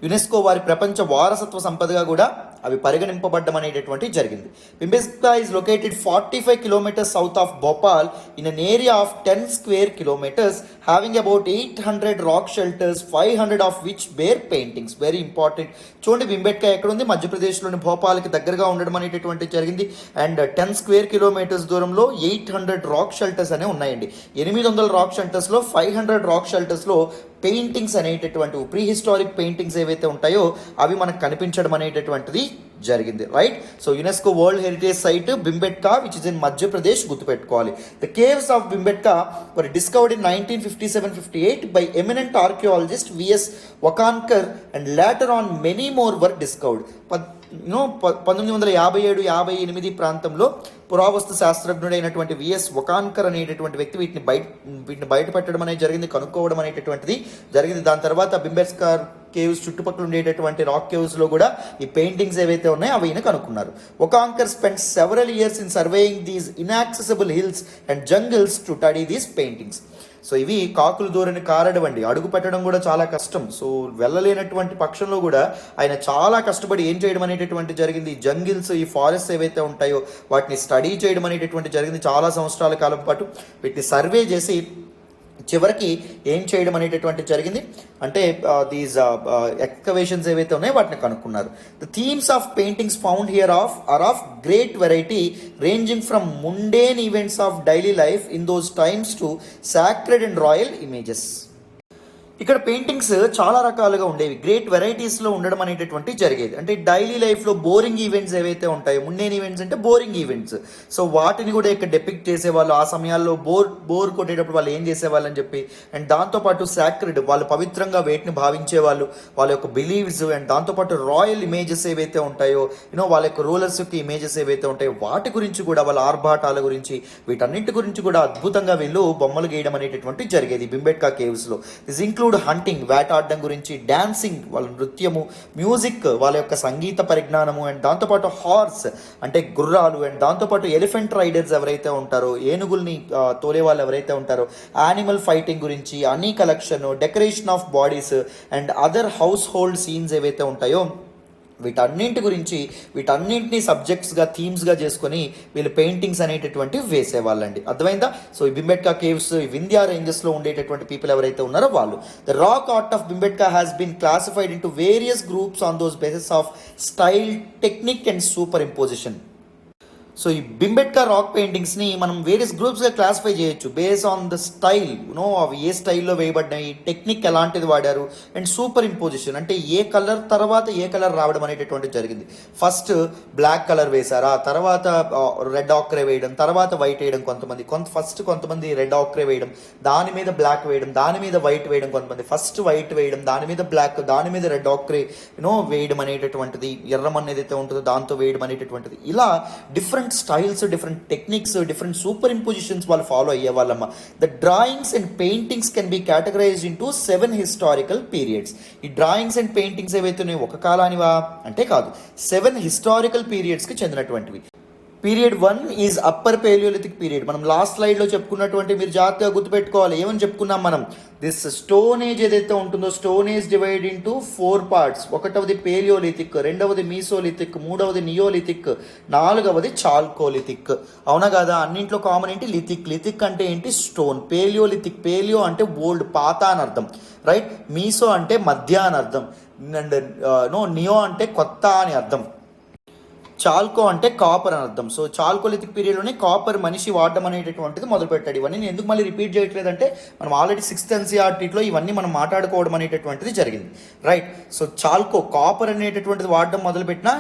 UNESCO వారి ప్రపంచ వారసత్వ సంపదగా కూడా అవి పరిగణింపబడ్డం అనేటటువంటి జరిగింది. Bhimbetka is located 45 kilometres south of Bhopal in an area of 10 square kilometres, having about 800 rock shelters, 500 of which bear paintings. Very important. చూడండి, బింబెట్కా ఎక్కడ ఉంది? మధ్యప్రదేశ్లోని భోపాల్కి దగ్గరగా ఉండడం అనేటటువంటి జరిగింది. అండ్ 10 స్క్వేర్ కిలోమీటర్స్ దూరంలో 800 రాక్ షెల్టర్స్ అనేవి ఉన్నాయండి. 800 రాక్ షెల్టర్స్లో 500 రాక్ షెల్టర్స్లో పెయింటింగ్స్ అనేటటువంటి ప్రీ హిస్టారిక్ పెయింటింగ్స్ ఏవైతే ఉంటాయో అవి మనకు కనిపించడం అనేటటువంటిది జరిగింది. Right. So UNESCO world heritage site Bhimbetka which is in Madhya Pradesh, గుర్తుపెట్టుకోవాలి. The caves of Bhimbetka were discovered in 1957-58 by eminent archaeologist VS వకాన్కర్ and later on many more were discovered. 1957-58 ప్రాంతంలో పురావస్తు శాస్త్రజ్ఞుడైనటువంటి విఎస్ వకాన్కర్ అనేటటువంటి వ్యక్తి వీటిని బయటపెట్టడం అనేది జరిగింది, కనుక్కోవడం అనేటటువంటిది జరిగింది. దాని తర్వాత బింబెట్కా కేవ్స్ చుట్టుపక్కల ఉండేటటువంటి రాక్ కేవ్స్లో కూడా ఈ పెయింటింగ్స్ ఏవైతే ఉన్నాయో అవి ఈయన కనుక్కున్నారు. Wakankar spend several years in surveying these inaccessible hills and jungles to study these paintings. So ఇవి కాకులు దూరని కారడవండి, అడుగు పెట్టడం కూడా చాలా కష్టం. సో వెళ్ళలేనటువంటి పక్షంలో కూడా ఆయన చాలా కష్టపడి ఏం చేయడం అనేటటువంటి జరిగింది, జంగిల్స్, ఈ ఫారెస్ట్ ఏవైతే ఉంటాయో వాటిని స్టడీ చేయడం అనేటటువంటి జరిగింది. చాలా సంవత్సరాల కాలం పాటు వీటిని సర్వే చేసి చివరికి ఏం చేయడం అనేటటువంటి జరిగింది అంటే దీస్ ఎక్స్కవేషన్స్ ఏవైతే ఉన్నాయో వాటిని కనుక్కున్నారు. The themes of paintings found here are of great variety, ranging from mundane events of daily life in those times to sacred and royal images. ఇక్కడ పెయింటింగ్స్ చాలా రకాలుగా ఉండేవి, గ్రేట్ వెరైటీస్లో ఉండడం అనేటటువంటి జరిగేది. అంటే డైలీ లైఫ్లో బోరింగ్ ఈవెంట్స్ ఏవైతే ఉంటాయో, ముండేన్ ఈవెంట్స్ అంటే బోరింగ్ ఈవెంట్స్, సో వాటిని కూడా ఇక్కడ డెపిక్ట్ చేసేవాళ్ళు. ఆ సమయాల్లో బోర్ కొట్టేటప్పుడు వాళ్ళు ఏం చేసేవాళ్ళు అని చెప్పి, అండ్ దాంతోపాటు సాక్రెడ్, వాళ్ళు పవిత్రంగా వేటిని భావించేవాళ్ళు, వాళ్ళ యొక్క బిలీవ్స్, అండ్ దాంతోపాటు రాయల్ ఇమేజెస్ ఏవైతే ఉంటాయో, వాళ్ళ యొక్క రూలర్స్ యొక్క ఇమేజెస్ ఏవైతే ఉంటాయో వాటి గురించి కూడా, వాళ్ళ ఆర్భాటాల గురించి, వీటన్నింటి గురించి కూడా అద్భుతంగా వీళ్ళు బొమ్మలు గీయడం అనేటటువంటి జరిగేది బింబెట్కా కేవ్స్లో. దిస్ ఇంక్లూడ్ హంటింగ్, వేటాడడం గురించి, డాన్సింగ్, వాళ్ళ నృత్యము, మ్యూజిక్, వాళ్ళ యొక్క సంగీత పరిజ్ఞానము, అండ్ దాంతోపాటు హార్స్ అంటే గుర్రాలు, అండ్ దాంతోపాటు ఎలిఫెంట్ రైడర్స్ ఎవరైతే ఉంటారో, ఏనుగుల్ని తోలే వాళ్ళు ఎవరైతే ఉంటారో, యానిమల్ ఫైటింగ్ గురించి, అనీ collection, decoration of bodies, and other house hold scenes ఏవైతే ఉంటాయో వీటన్నింటి గురించి, వీటన్నింటినీ సబ్జెక్ట్స్గా, థీమ్స్గా చేసుకొని వీళ్ళు పెయింటింగ్స్ అనేటటువంటి వేసేవాళ్ళండి. అర్థమైందా? సో ఈ బింబెట్కా కేవ్స్, వింధ్యా రేంజెస్లో ఉండేటటువంటి పీపుల్ ఎవరైతే ఉన్నారో వాళ్ళు. The rock art of Bhimbetka has been classified into various groups on those basis of style, technique and superimposition. So ఈ బింబెట్కా రాక్ పెయింటింగ్స్ని మనం వేరియస్ గ్రూప్స్గా క్లాసిఫై చేయొచ్చు బేస్ ఆన్ ద స్టైల్, అవి ఏ స్టైల్లో వేయబడ్డాయి, టెక్నిక్ ఎలాంటిది వాడారు, అండ్ సూపర్ ఇంపోజిషన్ అంటే ఏ కలర్ తర్వాత ఏ కలర్ రావడం అనేటటువంటిది జరిగింది. ఫస్ట్ బ్లాక్ కలర్ వేశారా, తర్వాత రెడ్ ఆక్రే వేయడం, తర్వాత వైట్ వేయడం, కొంతమంది రెడ్ ఆక్రే వేయడం, దాని మీద బ్లాక్ వేయడం, దాని మీద వైట్ వేయడం, కొంతమంది ఫస్ట్ వైట్ వేయడం, దాని మీద బ్లాక్, దాని మీద రెడ్ ఆక్రే వేయడం అనేటటువంటిది, ఎర్రమన్ ఏదైతే ఉంటుందో దాంతో వేయడం అనేటటువంటిది. ఇలా different styles, different techniques, different superimpositions వాళ్ళు ఫాలో అయ్యే వాళ్ళమ్మ. The drawings and paintings can be categorized into 7 historical periods. ఈ డ్రాయింగ్స్ అండ్ పెయింటింగ్స్ ఏవైతే ఒక కాలానివా అంటే కాదు, 7 హిస్టారికల్ పీరియడ్స్కి చెందినటువంటివి. Period 1 is upper palaeolithic period. మనం లాస్ట్ స్లైడ్లో చెప్పుకున్నటువంటి, మీరు జాగ్రత్తగా గుర్తుపెట్టుకోవాలి, ఏమని చెప్పుకున్నాం మనం, దిస్ స్టోన్ ఏజ్ ఏదైతే ఉంటుందో, stone age divide into 4 parts. ఒకటవది పేలియోలిథిక్, రెండవది మీసోలిథిక్, మూడవది నియోలిథిక్, నాలుగవది చాల్కోలిథిక్. అవునా కదా? అన్నింట్లో కామన్ ఏంటి? లిథిక్ అంటే ఏంటి? స్టోన్. పేలియో అంటే ఓల్డ్, పాత అని అర్థం, రైట్? మీసో అంటే మధ్య అని అర్థం, అండ్ నియో అంటే కొత్త అని అర్థం, చాల్కో అంటే కాపర్ అని అర్థం. సో చాల్కోలిథిక్ పీరియడ్లోనే కాపర్ మనిషి వాడడం అనేటటువంటిది మొదలుపెట్టాడు. ఇవన్నీ నేను ఎందుకు మళ్ళీ రిపీట్ చేయట్లేదంటే, మనం ఆల్రెడీ 6th NCERTలో ఇవన్నీ మనం మాట్లాడుకోవడం అనేటటువంటిది జరిగింది, రైట్? సో చాల్కో, కాపర్ అనేటటువంటిది వాడడం మొదలుపెట్టిన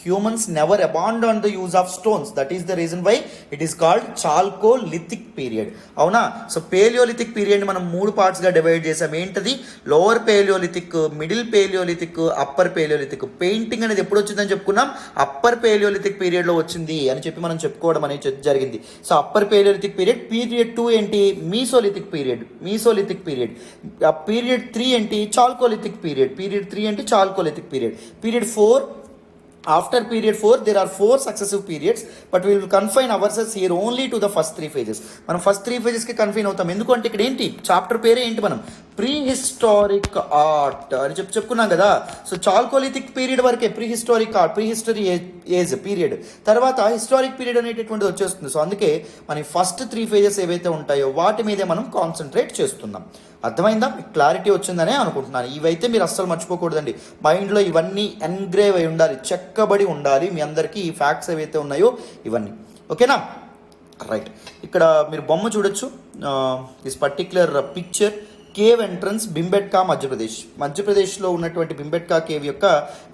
humans never abandon the use of stones. That is the reason why it is called chalcolithic period. అవునా? సో పేలియోలిథిక్ పీరియడ్ మనం 3 పార్ట్స్గా డివైడ్ చేసాం. ఏంటది? Lower palaeolithic, middle palaeolithic, upper palaeolithic. Painting అనేది ఎప్పుడు వచ్చిందని చెప్పుకున్నాం? అప్పర్ పేలియోలిథిక్ పీరియడ్లో వచ్చింది అని చెప్పి మనం చెప్పుకోవడం అనేది జరిగింది. So upper palaeolithic period. Period 2 ఏంటి? Mesolithic period. పీరియడ్ 3 ఏంటి? Chalcolithic period. పీరియడ్ 3 ఏంటి? Chalcolithic period. Period 4, after period 4 there are 4 successive periods, but we will confine ourselves here only to the first 3 phases. మనం first 3 phases కి confine అవుతాం. ఎందుకంటే ఇక్కడ ఏంటి, chapter పేరే ఏంటి, మనం ప్రీ హిస్టారిక్ ఆర్ట్ అని చెప్పుకున్నాం కదా. సో చాల్కోలిథిక్ పీరియడ్ వరకే pre historic art, pre history age period, తర్వాత హిస్టారిక్ పీరియడ్ అనేటటువంటిది వచ్చేస్తుంది. సో అందుకే మన ఫస్ట్ 3 phases ఏవైతే ఉంటాయో వాటి మీదే మనం కాన్సన్ట్రేట్ చేస్తున్నాం. అర్థమైందా? మీకు క్లారిటీ వచ్చిందనే అనుకుంటున్నాను. ఇవైతే మీరు అస్సలు మర్చిపోకూడదండి, మైండ్లో ఇవన్నీ ఎన్గ్రేవ్ అయి ఉండాలి, చెక్కబడి ఉండాలి మీ అందరికీ ఈ ఫ్యాక్ట్స్ ఏవైతే ఉన్నాయో ఇవన్నీ. ఓకేనా? రైట్. ఇక్కడ మీరు బొమ్మ చూడొచ్చు, this particular picture, cave entrance Bhimbetka మధ్యప్రదేశ్లో ఉన్నటువంటి బింబెట్కా కేవ్ యొక్క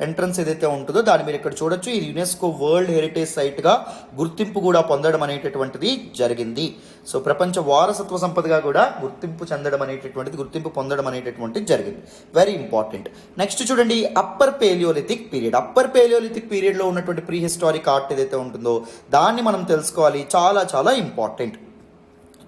ఎంట్రన్స్ ఏదైతే ఉంటుందో దాన్ని మీరు ఇక్కడ చూడొచ్చు. ఇది యునెస్కో వరల్డ్ హెరిటేజ్ సైట్గా గుర్తింపు కూడా పొందడం అనేటటువంటిది జరిగింది. సో ప్రపంచ వారసత్వ సంపదగా కూడా గుర్తింపు పొందడం అనేటటువంటిది జరిగింది. Very important. నెక్స్ట్ చూడండి, అప్పర్ పేలియోలిథిక్ పీరియడ్లో ఉన్నటువంటి ప్రీ హిస్టారిక్ ఆర్ట్ ఏదైతే ఉంటుందో దాన్ని మనం తెలుసుకోవాలి, చాలా చాలా ఇంపార్టెంట్.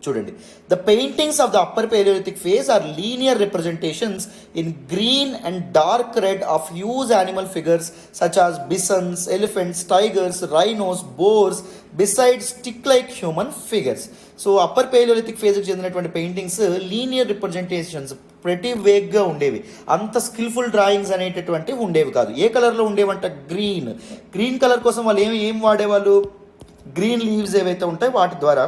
చూడండి, the paintings of the upper palaeolithic phase are linear representations in green and dark red of huge animal figures such as bisons, elephants, tigers, rhinos, boars beside stick like human figures. So upper palaeolithic ఫేజ్కి చెందినటువంటి paintings linear representations, ప్రతి వేగ్గా ఉండేవి, అంత skilful drawings అనేటటువంటివి ఉండేవి కాదు. ఏ కలర్లో ఉండేవంట? Green colour కోసం వాళ్ళు ఏం వాడేవాళ్ళు? గ్రీన్ లీవ్స్ ఏవైతే ఉంటాయో వాటి ద్వారా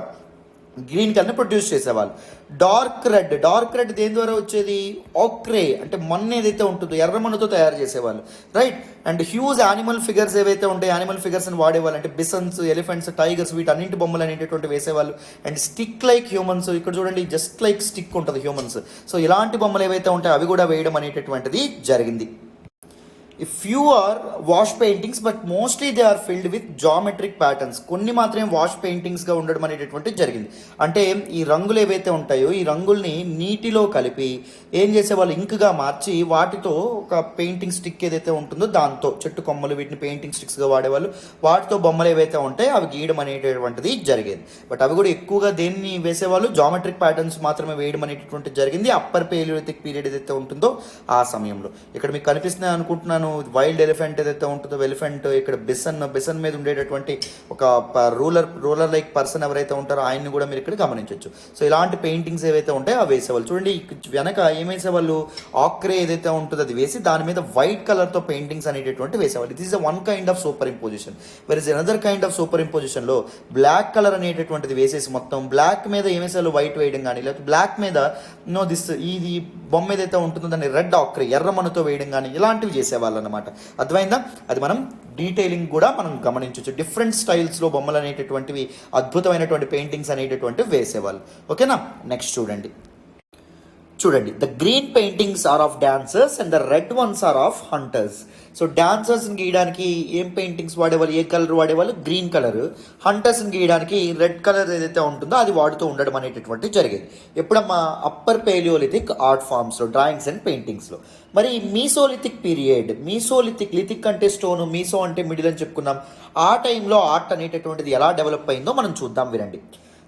గ్రీన్ కలర్ని ప్రొడ్యూస్ చేసేవాళ్ళు. డార్క్ రెడ్ దేని ద్వారా వచ్చేది, ఆక్రే అంటే మన్ను ఏదైతే ఉంటుందో ఎర్రమన్నుతో తయారు చేసేవాళ్ళు, right. And huge animal figures ఏవైతే ఉంటాయి, యానిమల్ ఫిగర్స్ అని వాడేవాళ్ళు, అంటే బిసన్స్, ఎలిఫెంట్స్, టైగర్స్, వీటన్నింటి బొమ్మలు అనేటటువంటి వేసేవాళ్ళు. అండ్ స్టిక్ లైక్ హ్యూమన్స్, ఇక్కడ చూడండి జస్ట్ లైక్ స్టిక్ ఉంటుంది హ్యూమన్స్. సో ఇలాంటి బొమ్మలు ఏవైతే ఉంటాయో అవి కూడా వేయడం అనేటటువంటిది జరిగింది. few are wash paintings but mostly they are filled with geometric patterns. కొన్ని మాత్రమే వాష్ పెయింటింగ్స్గా ఉండడం అనేటటువంటిది జరిగింది. అంటే ఈ రంగులు ఏవైతే ఉంటాయో ఈ రంగుల్ని నీటిలో కలిపి ఏం చేసేవాళ్ళు, ఇంకుగా మార్చి వాటితో ఒక పెయింటింగ్ స్టిక్ ఏదైతే ఉంటుందో దాంతో చెట్టు కొమ్మలు వీటిని పెయింటింగ్ స్టిక్స్గా వాడేవాళ్ళు. వాటితో బొమ్మలు ఏవైతే ఉంటాయో అవి గీయడం అనేటటువంటిది జరిగేది. బట్ అవి కూడా ఎక్కువగా దేన్ని వేసేవాళ్ళు, జామెట్రిక్ ప్యాటర్న్స్ మాత్రమే వేయడం అనేటటువంటిది జరిగింది అప్పర్ పేలియోలిథిక్ పీరియడ్ ఏదైతే ఉంటుందో ఆ సమయంలో. ఇక్కడ మీకు కనిపిస్తున్నాయి అనుకుంటున్నాను వైల్డ్ ఎలిఫెంట్ ఏదైతే ఉంటుందో ఎలిఫెంట్, ఇక్కడ బిసన్ మీద ఉండేటటువంటి ఒక రూలర్ లైక్ పర్సన్ ఎవరైతే ఉంటారో ఆయన్ని కూడా మీరు ఇక్కడ గమనించవచ్చు. సో ఇలాంటి పెయింటింగ్స్ ఏవైతే ఉంటాయో అవి వేసేవాళ్ళు. చూడండి వెనక ఏం వేసేవాళ్ళు, ఆక్రే ఏదైతే ఉంటుందో అది వేసి దాని మీద వైట్ కలర్తో పెయింటింగ్స్ అనేటటువంటి వేసేవాళ్ళు. It is one kind of superimposition. Where is another kind of సూపర్ ఇంపోజిషన్లో బ్లాక్ కలర్ అనేటటువంటిది వేసేసి మొత్తం బ్లాక్ మీద ఏం వేసేవాళ్ళు, వైట్ వేయడం కానీ, లేకపోతే బ్లాక్ మీద ఇది బొమ్మ ఏదైతే ఉంటుందో దాన్ని రెడ్ ఆక్రే ఎర్రమన్నుతో వేయడం కానీ ఇలాంటివి చేసేవాళ్ళు అనమాట. అర్థమైందా? అది మనం డీటెయిలింగ్ కూడా మనం గమనించవచ్చు. డిఫరెంట్ స్టైల్స్లో బొమ్మలు అనేటటువంటివి అద్భుతమైనటువంటి పెయింటింగ్స్ అనేటటువంటివి వేసేవాళ్ళు. ఓకేనా? నెక్స్ట్ చూడండి the green paintings are of dancers and the red ones are of hunters. So డాన్సర్స్ని గీయడానికి ఏం పెయింటింగ్స్ వాడేవాళ్ళు, ఏ కలర్ వాడేవాళ్ళు, గ్రీన్ కలర్. హంటర్స్ని గీయడానికి రెడ్ కలర్ ఏదైతే ఉంటుందో అది వాడుతూ ఉండడం అనేటటువంటి జరిగేది. ఎప్పుడమ్మా, అప్పర్ పేలియోలిథిక్ ఆర్ట్ ఫామ్స్లో, డ్రాయింగ్స్ అండ్ పెయింటింగ్స్లో. మరి మీసోలిథిక్ పీరియడ్, లిథిక్ అంటే స్టోను, మీసో అంటే మిడిల్ అని చెప్పుకున్నాం. ఆ టైంలో ఆర్ట్ అనేటటువంటిది ఎలా డెవలప్ అయిందో మనం చూద్దాం, వినండి.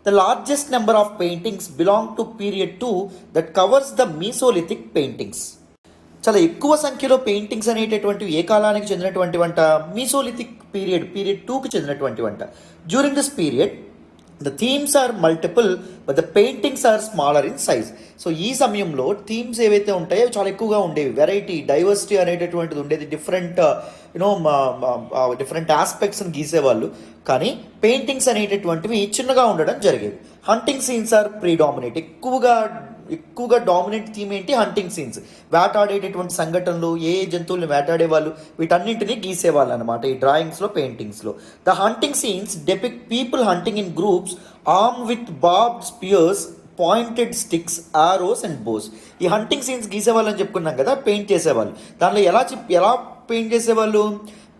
The largest number of paintings belong to period 2 that covers the Mesolithic paintings. చాలా ఎక్కువ సంఖ్యలో పెయింటింగ్స్ అనేటటువంటివి ఏ కాలానికి చెందినటువంటి వంట, మీసోలిథిక్ పీరియడ్ 2కి చెందినటువంటి వంట. During this period the themes are multiple but the paintings are smaller in size. So ఈ సమయంలో థీమ్స్ ఏవైతే ఉంటాయో చాలా ఎక్కువగా ఉండేవి, వెరైటీ, డైవర్సిటీ అనేటటువంటిది ఉండేది, డిఫరెంట్ ఆస్పెక్ట్స్ని గీసేవాళ్ళు. కానీ పెయింటింగ్స్ అనేటటువంటివి చిన్నగా ఉండడం జరిగేది. Hunting scenes are predominate. ఎక్కువగా డామినెంట్ థీమ్ ఏంటి, హంటింగ్ సీన్స్. వేటాడేటటువంటి సంఘటనలు, ఏ జంతువుల్ని వేటాడేవాళ్ళు వీటన్నింటినీ గీసేవాళ్ళు అనమాట ఈ డ్రాయింగ్స్లో, పెయింటింగ్స్లో. The hunting scenes depict people hunting in groups arm with barbed spears, pointed sticks, arrows and bows. ఈ హంటింగ్ సీన్స్ గీసేవాళ్ళని చెప్పుకున్నాం కదా, పెయింట్ చేసేవాళ్ళు. దానిలో ఎలా పెయింట్ చేసేవాళ్ళు,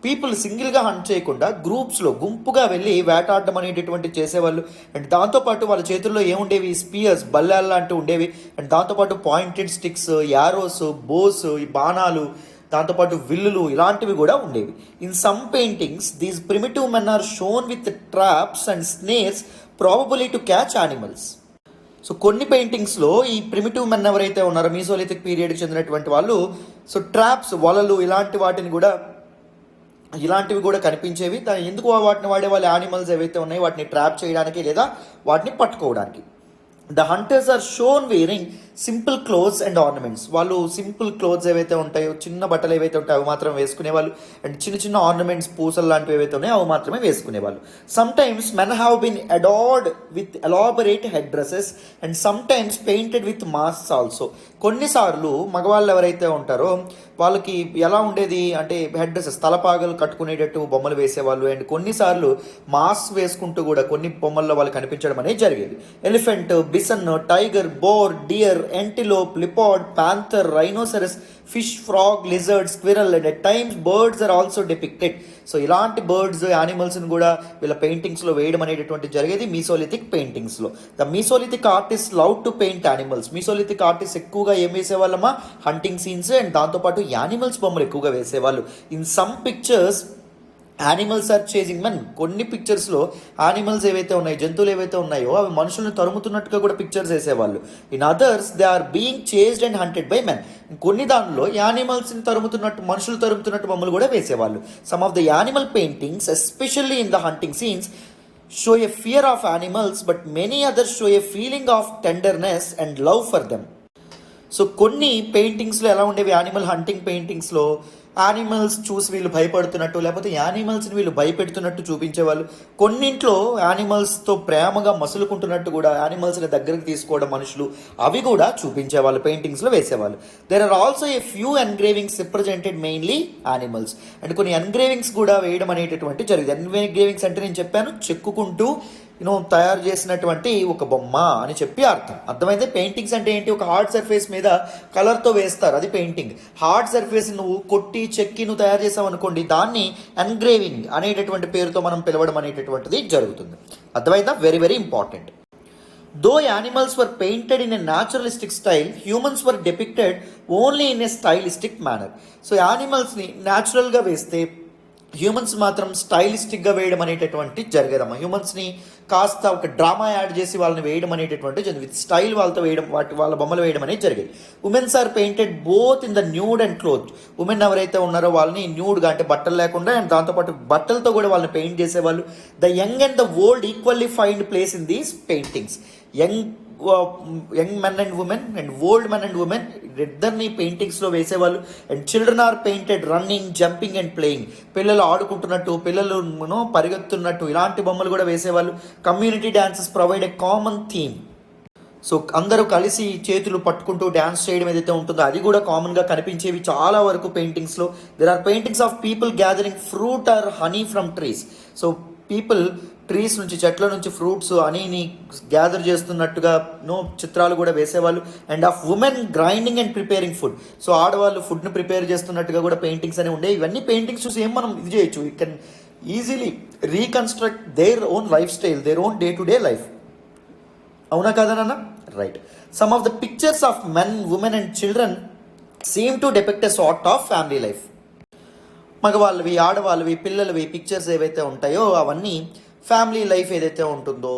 పీపుల్ సింగిల్గా హంట్ చేయకుండా గ్రూప్స్లో, గుంపుగా వెళ్ళి వేటాడడం అనేటటువంటి చేసేవాళ్ళు. అండ్ దాంతోపాటు వాళ్ళ చేతుల్లో ఏముండేవి, స్పియర్స్, బల్లాలు లాంటివి ఉండేవి. అండ్ దాంతోపాటు పాయింటెడ్ స్టిక్స్, యారోస్, బోస్, ఈ బాణాలు, దాంతోపాటు విల్లులు ఇలాంటివి కూడా ఉండేవి. In some paintings these primitive men are shown with traps and snares probably to catch animals. So కొన్ని పెయింటింగ్స్లో ఈ ప్రిమిటివ్ మెన్ ఎవరైతే ఉన్నారో మీసోలిథిక్ పీరియడ్కి చెందినటువంటి వాళ్ళు, సో ట్రాప్స్, వలలు ఇలాంటివి కూడా కనిపించేవి. ఎందుకు వాటిని వాడేవాళ్ళు, యానిమల్స్ ఏవైతే ఉన్నాయో వాటిని ట్రాప్ చేయడానికి లేదా వాటిని పట్టుకోవడానికి. The hunters are shown wearing simple clothes and ornaments. వాళ్ళు సింపుల్ క్లోత్స్ ఏవైతే ఉంటాయో, చిన్న బట్టలు ఏవైతే ఉంటాయో అవి మాత్రమే వేసుకునేవాళ్ళు. అండ్ చిన్న ఆర్నమెంట్స్, పూసలు లాంటివి ఏవైతే ఉన్నాయో అవి మాత్రమే వేసుకునేవాళ్ళు. Sometimes men have been adorned with elaborate headdresses and sometimes painted with masks also. కొన్నిసార్లు మగవాళ్ళు ఎవరైతే ఉంటారో వాళ్ళకి ఎలా ఉండేది అంటే హెడ్ డ్రెస్సెస్, తలపాగలు కట్టుకునేటట్టు బొమ్మలు వేసేవాళ్ళు. అండ్ కొన్నిసార్లు మాస్క్ వేసుకుంటూ కూడా కొన్ని బొమ్మల్లో వాళ్ళు కనిపించడం అనేది జరిగేది. Elephant, bison, tiger, boar, deer, antelope, leopard, panther, rhinoceros, fish, frog, lizard, squirrel and at times birds are also depicted. So ఇలాంటి బర్డ్స్, యానిమల్స్ని కూడా వీళ్ళ పెయింటింగ్స్లో వేయడం అనేటటువంటి జరిగేది మీసోలిథిక్ పెయింటింగ్స్లో. The mesolithic artist love to paint animals. Mesolithic artist ఎక్కువగా ఏం వేసేవాళ్ళమ్మా, హంటింగ్ సీన్స్ అండ్ దాంతోపాటు యానిమల్స్ బొమ్మలు ఎక్కువగా వేసేవాళ్ళు. In some pictures animals are chasing men. కొన్ని పిక్చర్స్లో యానిమల్స్ ఏవైతే ఉన్నాయో, జంతువులు ఏవైతే ఉన్నాయో అవి మనుషులను తరుముతున్నట్టుగా కూడా పిక్చర్స్ వేసేవాళ్ళు. In others they are being chased and hunted by men. కొన్ని దానిలో యానిమల్స్ని మనుషులు తరుముతున్నట్టు బొమ్మలు కూడా వేసేవాళ్ళు. Some of the animal paintings especially in the hunting scenes show a fear of animals but many others show a feeling of tenderness and love for them. So కొన్ని పెయింటింగ్స్లో ఎలా ఉండేవి, యానిమల్ హంటింగ్ పెయింటింగ్స్లో యానిమల్స్ చూసి వీళ్ళు భయపడుతున్నట్టు, లేకపోతే యానిమల్స్ని వీళ్ళు భయపెడుతున్నట్టు చూపించేవాళ్ళు. కొన్నింట్లో యానిమల్స్తో ప్రేమగా మసులుకుంటున్నట్టు కూడా యానిమల్స్ని దగ్గరికి తీసుకోవడం మనుషులు, అవి కూడా చూపించేవాళ్ళు, పెయింటింగ్స్లో వేసేవాళ్ళు. There are also a few engravings represented mainly animals. And కొన్ని ఎన్గ్రేవింగ్స్ కూడా వేయడం అనేటటువంటి జరిగింది. ఎన్గ్రేవింగ్స్ అంటే నేను చెప్పాను, చెక్కుకుంటూ తయారు చేసినటువంటి ఒక బొమ్మ అని చెప్పి అర్థమైతే. పెయింటింగ్స్ అంటే ఏంటి, ఒక హార్డ్ సర్ఫేస్ మీద కలర్తో వేస్తారు, అది పెయింటింగ్. హార్డ్ సర్ఫేస్ నువ్వు కొట్టి చెక్కి నువ్వు తయారు చేసావు అనుకోండి, దాన్ని ఎన్గ్రేవింగ్ అనేటటువంటి పేరుతో మనం పిలవడం అనేటటువంటిది జరుగుతుంది. అర్థమైందా? Very very important. Though animals were painted in a naturalistic style, humans were depicted only in a stylistic manner. So యానిమల్స్ని న్యాచురల్గా వేస్తే హ్యూమన్స్ మాత్రం స్టైలిస్టిక్గా వేయడం అనేటటువంటి జరిగేదమ్మా. హ్యూమన్స్ని కాస్త ఒక డ్రామా యాడ్ చేసి వాళ్ళని వేయడం అనేటటువంటి జరిగింది. విత్ స్టైల్ వాళ్ళతో వేయడం, వాళ్ళ బొమ్మలు వేయడం అనేది జరిగేది. Women are painted both in the nude and cloth. Women ఎవరైతే ఉన్నారో వాళ్ళని న్యూడ్గా అంటే బట్టలు లేకుండా, అండ్ దాంతోపాటు బట్టలతో కూడా వాళ్ళని పెయింట్ చేసేవాళ్ళు. The young and the old equally find place in these paintings. Young men and women and old men and women ఇద్దరిని పెయింటింగ్స్లో వేసేవాళ్ళు. And children are painted running, jumping and playing. పిల్లలు ఆడుకుంటున్నట్టు, పిల్లలు పరిగెత్తున్నట్టు ఇలాంటి బొమ్మలు కూడా వేసేవాళ్ళు. Community dances provide a common theme. So అందరూ కలిసి చేతులు పట్టుకుంటూ డ్యాన్స్ చేయడం ఏదైతే ఉంటుందో అది కూడా కామన్గా కనిపించేవి చాలా వరకు పెయింటింగ్స్లో. There are paintings of people gathering fruit or honey from trees. So people trees నుంచి, చెట్ల నుంచి ఫ్రూట్స్ హనీని గ్యాదర్ చేస్తున్నట్టుగా చిత్రాలు కూడా వేసేవాళ్ళు. And of women grinding and preparing food. So ఆడవాళ్ళు ఫుడ్ని ప్రిపేర్ చేస్తున్నట్టుగా కూడా పెయింటింగ్స్ అనేవి ఉండేవి. ఇవన్నీ పెయింటింగ్స్ చూసి ఏం మనం ఇది చేయొచ్చు, it can easily reconstruct their own lifestyle, their own day to day life. అవునా కాదా నాన్న? Right. Some of the pictures of men, women and children seem to depict a sort of family life. మగవాళ్ళవి, ఆడవాళ్ళవి, పిల్లలవి pictures ఏవైతే ఉంటాయో అవన్నీ family life ఏదైతే ఉంటుందో,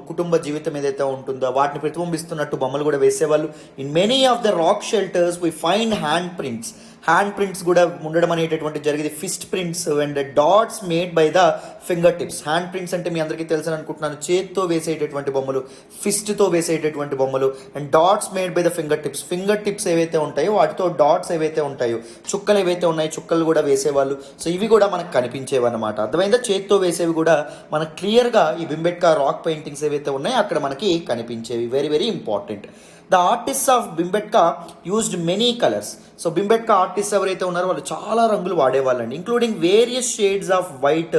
కుటుంబ జీవితం ఏదైతే ఉంటుందో వాటిని ప్రతిబింబిస్తున్నట్టు బొమ్మలు కూడా వేసేవాళ్ళు. In many of the rock shelters we find hand prints. Hand prints కూడా ఉండడం అనేటటువంటి జరిగింది. Fist prints and dots made by the finger tips. Hand prints అంటే మీ అందరికీ తెలుసు అనుకుంటున్నాను, చేత్తో వేసేటటువంటి బొమ్మలు, ఫిస్ట్తో వేసేటటువంటి బొమ్మలు. And dots made by the finger tips. Finger tips ఏవైతే ఉంటాయో వాటితో డాట్స్ ఏవైతే ఉంటాయో, చుక్కలు ఏవైతే ఉన్నాయో చుక్కలు కూడా వేసేవాళ్ళు. సో ఇవి కూడా మనకు కనిపించేవి అనమాట. అర్థమైందా? చేత్తో వేసేవి కూడా మనకు క్లియర్గా ఈ బింబెట్కా రాక్ పెయింటింగ్స్ ఏవైతే ఉన్నాయో అక్కడ మనకి కనిపించేవి. Very very important. The artist of Bhimbetka used many colours. So Bhimbetka artist ఎవరైతే ఉన్నారో వాళ్ళు చాలా రంగులు వాడేవాళ్ళండి, including various shades of white,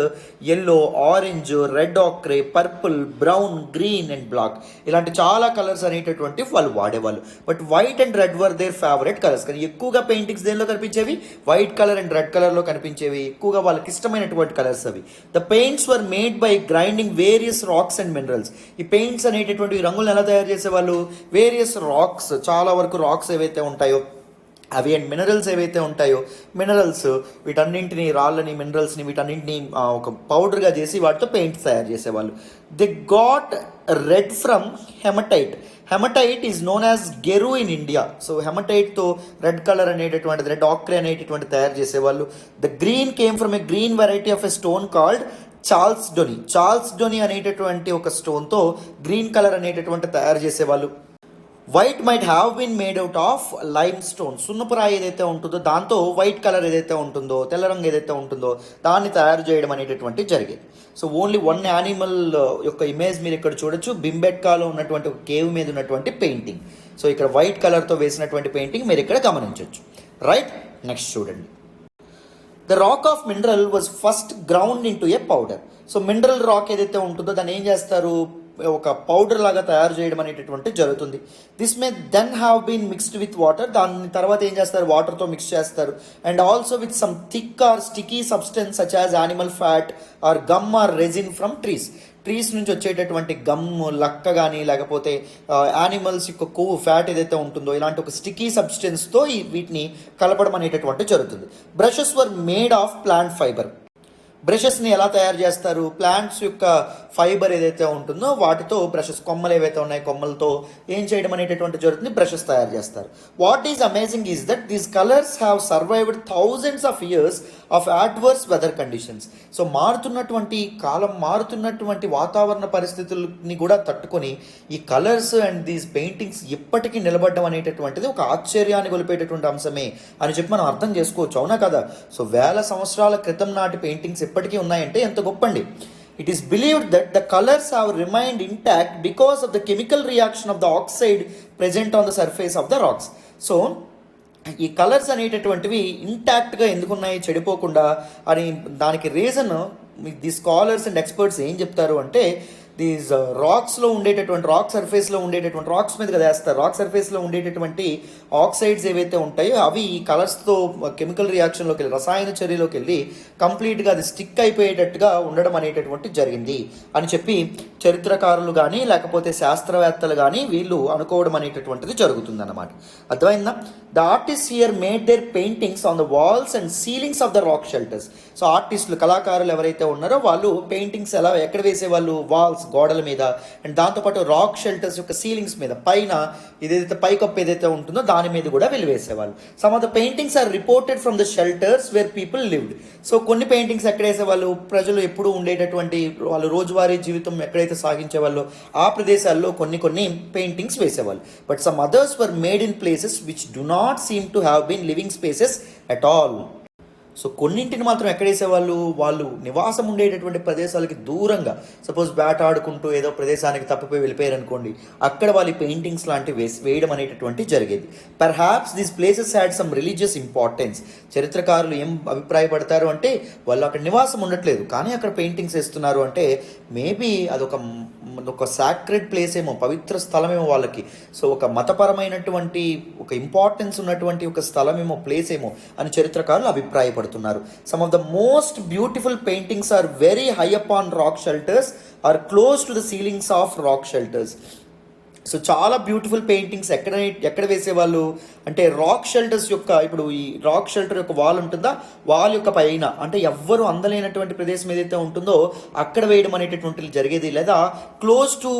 yellow, orange, red ochre, purple, brown, green and black. ఇలాంటి చాలా కలర్స్ అనేటటువంటి వాళ్ళు వాడేవాళ్ళు. But white and red were their favourite colours. కానీ ఎక్కువగా పెయింటింగ్స్ దేనిలో కనిపించేవి? వైట్ కలర్ అండ్ రెడ్ కలర్లో కనిపించేవి. ఎక్కువగా వాళ్ళకి ఇష్టమైనటువంటి కలర్స్ అవి. The paints were made by grinding various racks and minerals. ఈ పెయింట్స్ అనేటటువంటి రంగులను ఎలా తయారు చేసేవాళ్ళు? వేరియస్ రాక్స్, చాలా వరకు రాక్స్ ఏవైతే ఉంటాయో అవి అండ్ మినరల్స్ ఏవైతే ఉంటాయో, మినరల్స్ వీటన్నింటినీ, రాళ్ళని, మినరల్స్ని వీటన్నింటినీ ఒక పౌడర్గా చేసి వాటితో పెయింట్స్ తయారు చేసేవాళ్ళు. They got red from haematite. Haematite is known as geru in India. So హెమటైట్తో రెడ్ కలర్ అనేటటువంటిది, రెడ్ ఆక్రే అనేటటువంటి తయారు చేసేవాళ్ళు. The green came from a green variety of a stone called chalcedony. Chalcedony అనేటటువంటి ఒక స్టోన్తో green colour అనేటటువంటి తయారు చేసేవాళ్ళు. White might have been made out of limestone. సున్నపురాయి ఏదైతే ఉంటుందో దాంతో వైట్ కలర్ ఏదైతే ఉంటుందో, తెల్ల రంగు ఏదైతే ఉంటుందో దాన్ని తయారు చేయడం అనేటటువంటి జరిగేది. సో ఓన్లీ వన్ యానిమల్ యొక్క ఇమేజ్ మీరు ఇక్కడ చూడొచ్చు, బింబెట్కాలో ఉన్నటువంటి ఒక కేవ్ మీద ఉన్నటువంటి పెయింటింగ్. సో ఇక్కడ వైట్ కలర్తో వేసినటువంటి పెయింటింగ్ మీరు ఇక్కడ గమనించవచ్చు. రైట్, నెక్స్ట్ చూడండి. The rock of mineral was first ground in to A powder. So mineral rock ఏదైతే ఉంటుందో దాన్ని ఏం చేస్తారు? ఒక పౌడర్ లాగా తయారు చేయడం అనేటటువంటి జరుగుతుంది. This may then have been mixed with water. దాని తర్వాత ఏం చేస్తారు? వాటర్తో మిక్స్ చేస్తారు. And also with some thick or sticky substance such as animal fat or gum or resin from trees. Trees నుంచి వచ్చేటటువంటి గమ్, లక్క కానీ లేకపోతే యానిమల్స్ యొక్క కొవ్వు, ఫ్యాట్ ఏదైతే ఉంటుందో ఇలాంటి ఒక స్టికీ సబ్స్టెన్స్తో వీటిని కలపడం అనేటటువంటి జరుగుతుంది. Brushes were made of plant fibre. బ్రషెస్ని ఎలా తయారు చేస్తారు? ప్లాంట్స్ యొక్క ఫైబర్ ఏదైతే ఉంటుందో వాటితో బ్రషెస్, కొమ్మలు ఏవైతే ఉన్నాయో కొమ్మలతో ఏం చేయడం అనేటటువంటి జరుగుతుంది? బ్రషెస్ తయారు చేస్తారు. What is amazing is that these colours have survived thousands of years of adverse weather conditions. So మారుతున్నటువంటి కాలం, మారుతున్నటువంటి వాతావరణ పరిస్థితుల్ని కూడా తట్టుకొని ఈ కలర్స్ అండ్ దీస్ పెయింటింగ్స్ ఎప్పటికీ నిలబడడం అనేటటువంటిది ఒక ఆశ్చర్యాన్ని గొలిపేటటువంటి అంశమే అని చెప్పి మనం అర్థం చేసుకోవచ్చు, అవునా కదా? సో వేల సంవత్సరాల క్రితం నాటి పెయింటింగ్స్ ఎప్పటికీ ఉన్నాయంటే ఎంత గొప్పండి. It is believed that the colors have remained intact because of the chemical reaction of the oxide present on the surface of the rocks. So ఈ కలర్స్ అనేటటువంటివి ఇంటాక్ట్గా ఎందుకున్నాయి, చెడిపోకుండా అని దానికి reason the scholars and experts ఏం చెప్తారు అంటే, these రాక్స్లో ఉండేటటువంటి racks మీద కదా వేస్తారు, రాక్ సర్ఫేస్లో ఉండేటటువంటి ఆక్సైడ్స్ ఏవైతే ఉంటాయో అవి ఈ కలర్స్తో కెమికల్ రియాక్షన్లోకి వెళ్ళి, రసాయన చర్యలోకి వెళ్ళి కంప్లీట్గా అది స్టిక్ అయిపోయేటట్టుగా ఉండడం అనేటటువంటి జరిగింది అని చెప్పి చరిత్రకారులు కానీ లేకపోతే శాస్త్రవేత్తలు కానీ వీళ్ళు అనుకోవడం అనేటటువంటిది జరుగుతుందన్నమాట. అర్థమైందా? The artist here made their paintings on the walls and ceilings of the rock shelters. So ఆర్టిస్టులు, కళాకారులు ఎవరైతే ఉన్నారో వాళ్ళు పెయింటింగ్స్ ఎక్కడ వేసేవాళ్ళు, వాల్స్, గోడల మీద, అండ్ దాంతోపాటు రాక్ షెల్టర్స్ యొక్క సీలింగ్స్ మీద, పైన ఏదైతే పైకప్పు ఏదైతే ఉంటుందో దాని మీద కూడా వీళ్ళు వేసేవాళ్ళు. Some of the paintings are reported from the shelters where people lived. So కొన్ని పెయింటింగ్స్ ఎక్కడ వేసేవాళ్ళు, ప్రజలు ఎప్పుడు ఉండేటటువంటి వాళ్ళు రోజువారీ జీవితం ఎక్కడైతే సాగించేవాళ్ళు ఆ ప్రదేశాల్లో కొన్ని పెయింటింగ్స్ వేసేవాళ్ళు. But some others were made in places which do not seem to have been living spaces at all. So కొన్నింటిని మాత్రం ఎక్కడ వేసేవాళ్ళు, వాళ్ళు నివాసం ఉండేటటువంటి ప్రదేశాలకి దూరంగా, సపోజ్ బ్యాట్ ఆడుకుంటూ ఏదో ప్రదేశానికి తప్పిపోయి వెళ్ళిపోయారు అనుకోండి, అక్కడ వాళ్ళు పెయింటింగ్స్ లాంటివి వేయడం అనేటటువంటి జరిగేది. Perhaps these places had some religious importance. చరిత్రకారులు ఏం అభిప్రాయపడతారు అంటే, వాళ్ళు అక్కడ నివాసం ఉండట్లేదు కానీ అక్కడ పెయింటింగ్స్ వేస్తున్నారు అంటే మేబీ అదొక సాక్రెడ్ ప్లేస్ ఏమో, పవిత్ర స్థలమేమో వాళ్ళకి. సో ఒక మతపరమైనటువంటి ఒక ఇంపార్టెన్స్ ఉన్నటువంటి ఒక స్థలమేమో, ప్లేస్ ఏమో అని చరిత్రకారులు అభిప్రాయపడుతున్నారు. Some of the most beautiful paintings are very high up on rock shelters or close to the ceilings of rock shelters. So చాలా బ్యూటిఫుల్ పెయింటింగ్స్ ఎక్కడ వేసేవాళ్ళు అంటే రాక్ షెల్టర్స్ యొక్క, ఇప్పుడు ఈ రాక్ షెల్టర్ యొక్క వాల్ ఉంటుందా, వాల్ యొక్క పైన అంటే ఎవ్వరు అందలేనటువంటి ప్రదేశం ఏదైతే ఉంటుందో అక్కడ వేయడం అనేటటువంటి జరిగేది. లేదా close to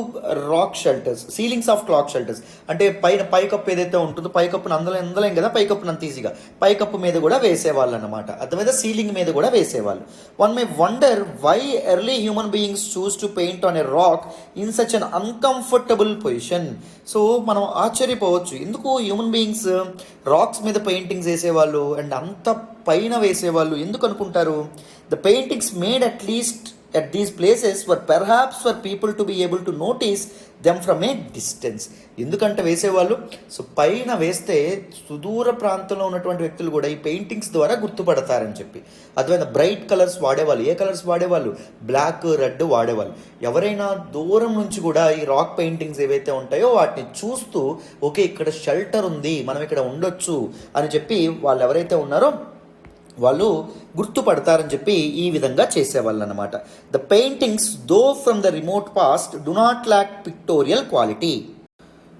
rock shelters, ceilings of rock shelters అంటే పైన పైకప్పు ఏదైతే ఉంటుందో, పైకప్పును అందలేం కదా, పైకప్పును అంత ఈజీగా పైకప్పు మీద కూడా వేసేవాళ్ళు అనమాట. అర్థమైతే సీలింగ్ మీద కూడా వేసేవాళ్ళు. One may wonder why early human beings chose to paint on a rock in such an uncomfortable position. So మనం ఆశ్చర్యపోవచ్చు, ఎందుకు హ్యూమన్ బీయింగ్స్ రాక్స్ మీద పెయింటింగ్స్ వేసేవాళ్ళు అండ్ అంత పైన వేసేవాళ్ళు ఎందుకు అనుకుంటారు? The paintings made at least at these places were perhaps for people to be able to notice them from a distance. ఎందుకంటే వేసేవాళ్ళు సో పైన వేస్తే సుదూర ప్రాంతంలో ఉన్నటువంటి వ్యక్తులు కూడా ఈ పెయింటింగ్స్ ద్వారా గుర్తుపడతారని చెప్పి. అదేవిధంగా బ్రైట్ కలర్స్ వాడేవాళ్ళు. ఏ కలర్స్ వాడేవాళ్ళు? బ్లాక్, రెడ్ వాడేవాళ్ళు. ఎవరైనా దూరం నుంచి కూడా ఈ రాక్ పెయింటింగ్స్ ఏవైతే ఉంటాయో వాటిని చూస్తూ ఓకే ఇక్కడ షెల్టర్ ఉంది, మనం ఇక్కడ ఉండొచ్చు అని చెప్పి వాళ్ళు ఎవరైతే ఉన్నారో వాళ్ళు గుర్తుపడతారని చెప్పి ఈ విధంగా చేసేవాళ్ళు అనమాట. The paintings though from the remote past do not lakh pictorial quality.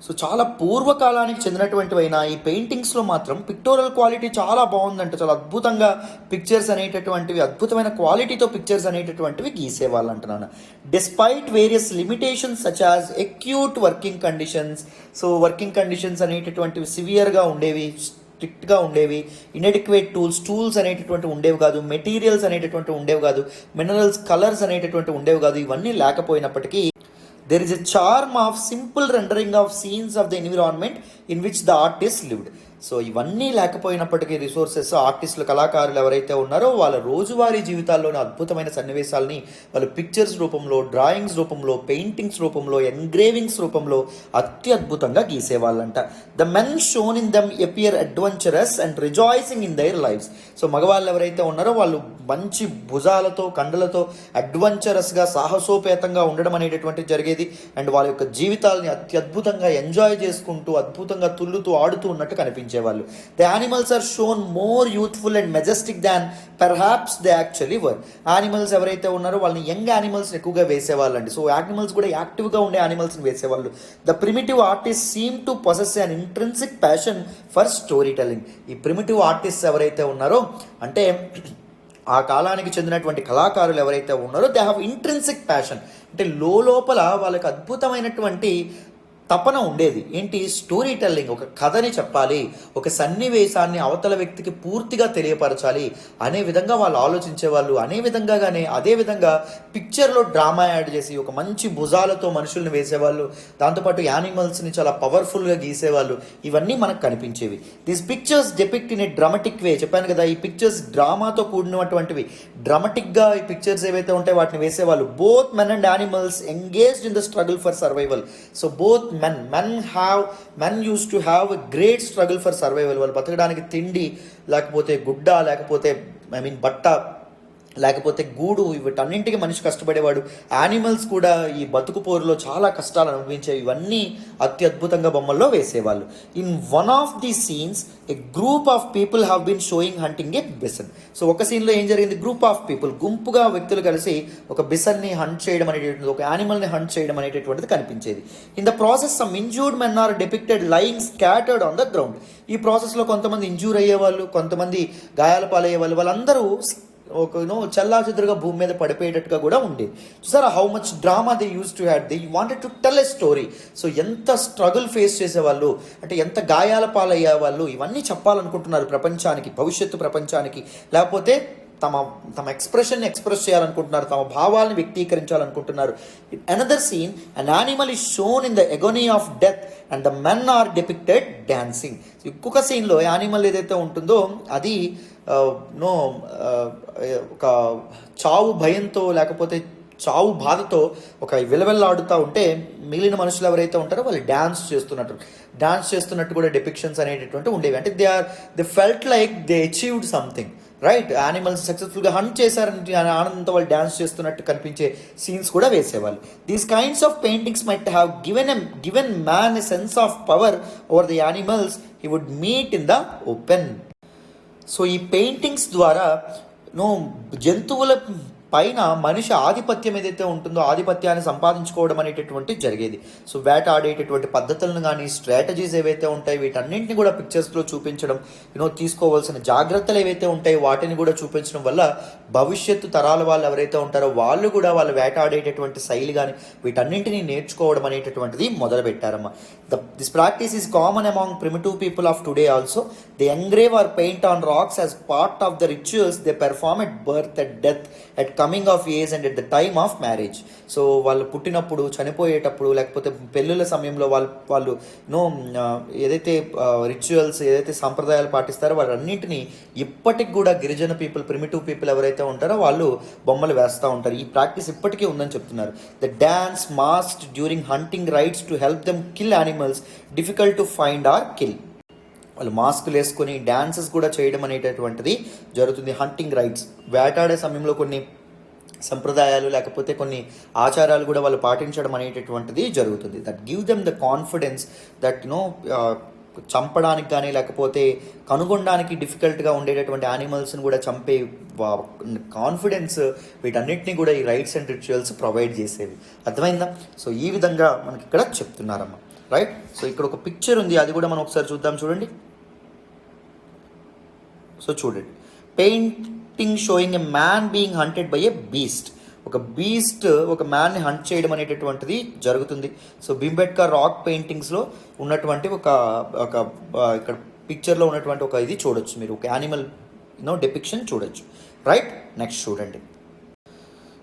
So చాలా పూర్వకాలానికి చెందినటువంటివైనా ఈ పెయింటింగ్స్లో మాత్రం పిక్టోరియల్ క్వాలిటీ చాలా బాగుందంట. చాలా అద్భుతంగా పిక్చర్స్ అనేటటువంటివి, అద్భుతమైన క్వాలిటీతో పిక్చర్స్ అనేటటువంటివి గీసేవాళ్ళు అంటున్నాను. Despite various limitations such as acute working conditions. So working conditions అనేటటువంటివి సివియర్గా ఉండేవి, స్ట్రిక్ట్గా ఉండేవి. ఇన్ఎడిక్వేట్ టూల్స్ అనేటటువంటి ఉండేవి కాదు, మెటీరియల్స్ అనేటటువంటి ఉండేవి కాదు, మినరల్స్, కలర్స్ అనేటటువంటి ఉండేవి కాదు. ఇవన్నీ లేకపోయినప్పటికీ there is a charm of simple rendering of scenes of the environment in which the artist lived. So ఇవన్నీ లేకపోయినప్పటికీ రిసోర్సెస్, ఆర్టిస్టులు, కళాకారులు ఎవరైతే ఉన్నారో వాళ్ళ రోజువారీ జీవితాల్లోని అద్భుతమైన సన్నివేశాలని వాళ్ళు పిక్చర్స్ రూపంలో, డ్రాయింగ్స్ రూపంలో, పెయింటింగ్స్ రూపంలో, ఎంగ్రేవింగ్స్ రూపంలో అత్యద్భుతంగా గీసేవాళ్ళంట. The men shown in them appear adventurous and rejoicing in their lives. So మగవాళ్ళు ఎవరైతే ఉన్నారో వాళ్ళు మంచి భుజాలతో, కండలతో అడ్వెంచరస్గా, సాహసోపేతంగా ఉండడం అనేటటువంటి జరిగేది. అండ్ వాళ్ళ యొక్క జీవితాలని అత్యద్భుతంగా ఎంజాయ్ చేసుకుంటూ, అద్భుతంగా తుల్లుతూ, ఆడుతూ ఉన్నట్టు కనిపించేవాళ్ళు. The animals are shown more youthful and majestic than perhaps they actually were. యానిమల్స్ ఎవరైతే ఉన్నారో వాళ్ళని యంగ్ యానిమల్స్ ఎక్కువగా వేసేవాళ్ళండి. సో యానిమల్స్ కూడా యాక్టివ్గా ఉండే యానిమల్స్ని వేసేవాళ్ళు. The primitive artist seem to possess an intrinsic passion for story telling. ఈ ప్రిమిటివ్ ఆర్టిస్ట్ ఎవరైతే ఉన్నారో అంటే ఆ కాలానికి చెందినటువంటి కళాకారులు ఎవరైతే ఉన్నారో దే హ్యావ్ ఇంట్రిన్సిక్ ప్యాషన్ అంటే లోపల వాళ్ళకి అద్భుతమైనటువంటి తపన ఉండేది. ఏంటి? స్టోరీ టెల్లింగ్, ఒక కథని చెప్పాలి, ఒక సన్నివేశాన్ని అవతల వ్యక్తికి పూర్తిగా తెలియపరచాలి అనే విధంగా వాళ్ళు ఆలోచించేవాళ్ళు. అదే విధంగా పిక్చర్లో డ్రామా యాడ్ చేసి ఒక మంచి భుజాలతో మనుషుల్ని వేసేవాళ్ళు, దాంతోపాటు యానిమల్స్ని చాలా పవర్ఫుల్గా గీసేవాళ్ళు. ఇవన్నీ మనకు కనిపించేవి. These pictures depict in a dramatic way. చెప్పాను కదా, ఈ పిక్చర్స్ డ్రామాతో కూడినటువంటివి. డ్రామాటిక్గా ఈ పిక్చర్స్ ఏవైతే ఉంటాయో వాటిని వేసేవాళ్ళు. Both men and animals engaged in the struggle for survival. So both men used to have a great struggle for survival. వాళ్ళు బతకడానికి తిండి లేకపోతే గుడ్డ లేకపోతే బట్ట లేకపోతే గూడు, వీటన్నింటికి మనిషి కష్టపడేవాడు. యానిమల్స్ కూడా ఈ బతుకు పోరులో చాలా కష్టాలు అనుభవించేవి. ఇవన్నీ అత్యద్భుతంగా బొమ్మల్లో వేసేవాళ్ళు. In one of the scenes a group of people have been showing hunting a bison. So ఒక సీన్లో ఏం జరిగింది? గ్రూప్ ఆఫ్ పీపుల్, గుంపుగా వ్యక్తులు కలిసి ఒక బిసన్ని హంట్ చేయడం అనేటటువంటిది, ఒక యానిమల్ని హంట్ చేయడం అనేటటువంటిది కనిపించేది. In the process some injured men are depicted lying scattered on the ground. ఈ ప్రాసెస్లో కొంతమంది ఇంజూర్ అయ్యేవాళ్ళు, కొంతమంది గాయాల పాలయ్యేవాళ్ళు, వాళ్ళందరూ ఒక చెల్లాచెదురుగా భూమి మీద పడిపోయేటట్టుగా కూడా ఉండేది. చూసారా how much drama they use to had, they wanted to tell a story. So ఎంత స్ట్రగుల్ ఫేస్ చేసేవాళ్ళు, అంటే ఎంత గాయాల పాలయ్యే వాళ్ళు, ఇవన్నీ చెప్పాలనుకుంటున్నారు ప్రపంచానికి, భవిష్యత్తు ప్రపంచానికి. లేకపోతే తమ ఎక్స్ప్రెషన్ని ఎక్స్ప్రెస్ చేయాలనుకుంటున్నారు, తమ భావాలను వ్యక్తీకరించాలనుకుంటున్నారు. Another scene, an animal is shown in the agony of death and the men are depicted dancing. ఇంకొక సీన్లో యానిమల్ ఏదైతే ఉంటుందో అది ఒక చావు భయంతో లేకపోతే చావు బాధతో ఒక విలవెల్లాడుతూ ఉంటే మిగిలిన మనుషులు ఎవరైతే ఉంటారో వాళ్ళు డ్యాన్స్ చేస్తున్నట్టు కూడా డిపిక్షన్స్ అనేటటువంటి ఉండేవి. అంటే they felt like they achieved something, right? Animals సక్సెస్ఫుల్గా హంట్ చేశారని ఆనందంతో వాళ్ళు డ్యాన్స్ చేస్తున్నట్టు కనిపించే సీన్స్ కూడా వేసేవాళ్ళు. These kinds of paintings might have given man a sense of power over the animals he would meet in the open. So ఈ paintings ద్వారా జంతువుల పైన మనిషి ఆధిపత్యం ఏదైతే ఉంటుందో ఆధిపత్యాన్ని సంపాదించుకోవడం అనేటటువంటి జరిగేది. సో వేటాడేటటువంటి పద్ధతులను కానీ స్ట్రాటజీస్ ఏవైతే ఉంటాయి వీటన్నింటినీ కూడా పిక్చర్స్లో చూపించడం, తీసుకోవాల్సిన జాగ్రత్తలు ఏవైతే ఉంటాయో వాటిని కూడా చూపించడం వల్ల భవిష్యత్తు తరాల వాళ్ళు ఎవరైతే ఉంటారో వాళ్ళు కూడా వాళ్ళు వేటాడేటటువంటి శైలి కానీ వీటన్నింటినీ నేర్చుకోవడం అనేటటువంటిది మొదలుపెట్టారమ్మా. This practice is common among primitive people of today also. They engrave or paint on rocks as part of the rituals they perform at birth, at death, at coming of age and at the time of marriage. So వాళ్ళు పుట్టినప్పుడు, చనిపోయేటప్పుడు, లేకపోతే పెళ్ళిళ్ళ సమయంలో వాళ్ళు ఏదైతే rituals ఏదైతే సాంప్రదాయాలు పాటిస్తారో వాటన్నింటినీ ఇప్పటికి కూడా గిరిజన పీపుల్, ప్రిమిటివ్ పీపుల్ ఎవరైతే ఉంటారో వాళ్ళు బొమ్మలు వేస్తూ ఉంటారు. ఈ ప్రాక్టీస్ ఇప్పటికీ ఉందని చెప్తున్నారు. The dance masked during hunting rites to help them kill animals difficult to find or kill. వాళ్ళు మాస్కులు వేసుకొని డ్యాన్సెస్ కూడా చేయడం అనేటటువంటిది జరుగుతుంది. హంటింగ్ రైట్స్, వేటాడే సమయంలో కొన్ని సంప్రదాయాలు లేకపోతే కొన్ని ఆచారాలు కూడా వాళ్ళు పాటించడం అనేటటువంటిది జరుగుతుంది. That give them the confidence that చంపడానికి కానీ లేకపోతే కనుగొనడానికి డిఫికల్ట్గా ఉండేటటువంటి యానిమల్స్ని కూడా చంపే కాన్ఫిడెన్స్, వీటన్నిటిని కూడా ఈ రైట్స్ అండ్ రిచువల్స్ ప్రొవైడ్ చేసేవి. అర్థమైందా? సో ఈ విధంగా మనకి ఇక్కడ చెప్తున్నారమ్మా, రైట్? సో ఇక్కడ ఒక పిక్చర్ ఉంది, అది కూడా మనం ఒకసారి చూద్దాం. చూడండి. సో చూడండి, painting sowing a man being haunted by a beast. ఒక బీస్ట్ ఒక మ్యాన్ని హంట్ చేయడం అనేటటువంటిది జరుగుతుంది. సో భీంబేడ్కర్ రాక్ పెయింటింగ్స్లో ఉన్నటువంటి ఒక ఇక్కడ పిక్చర్లో ఉన్నటువంటి ఒక ఇది చూడొచ్చు మీరు, ఒక యానిమల్ డెపిక్షన్ చూడొచ్చు, రైట్? నెక్స్ట్ చూడండి.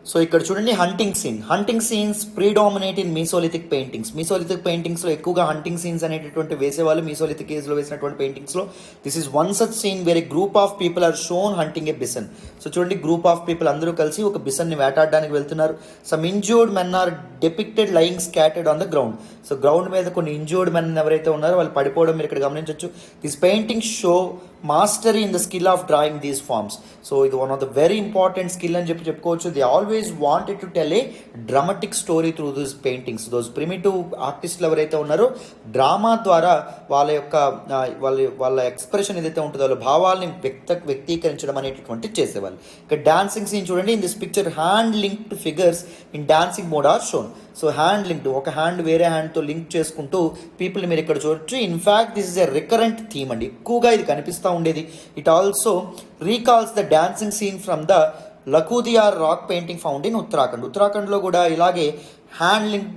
సో ఇక్కడ చూడండి hunting scenes predominate in mesolithic పెయింటింగ్స్లో ఎక్కువగా హంటింగ్ సీన్స్ అనేటటువంటి వేసేవాళ్ళు. మీసోలిథిక్ ఏజ్లో వేసినటువంటి పెయింటింగ్స్లో this is one such scene where a group of people are shown hunting a bison. So చూడండి, గ్రూప్ ఆఫ్ పీపుల్ అందరూ కలిసి ఒక బిసన్ని వేటాడడానికి వెళ్తున్నారు. Some injured men are depicted lying scattered on the ground. So ground మీద కొన్ని injured men ఎవరైతే ఉన్నారో వాళ్ళు పడిపోవడం మీరు ఇక్కడ గమనించవచ్చు. This painting show mastery in the skill of drawing these forms. So ఇది one of the very important skill అని చెప్పుకోవచ్చు. They always wanted to tell a dramatic story through this paintings. Those primitive ఆర్టిస్టులు ఎవరైతే ఉన్నారో drama ద్వారా వాళ్ళ expression ఏదైతే ఉంటుందో వాళ్ళ భావాల్ని వ్యక్తీకరించడం అనేటటువంటి చేసేవాళ్ళు. ఇక్కడ డాన్సింగ్ సీన్ చూడండి. In this picture hand linked figures in dancing mode are shown. So hand linked, ఒక హ్యాండ్ వేరే హ్యాండ్తో లింక్ చేసుకుంటూ పీపుల్ని మీరు ఇక్కడ చూడొచ్చు. In fact this is a recurrent theme అండి, ఎక్కువగా ఇది కనిపిస్తూ ఉండేది. It also recalls the dancing scene from the Lakhudiyar rock painting found in ఉత్తరాఖండ్లో కూడా ఇలాగే హ్యాండ్లింగ్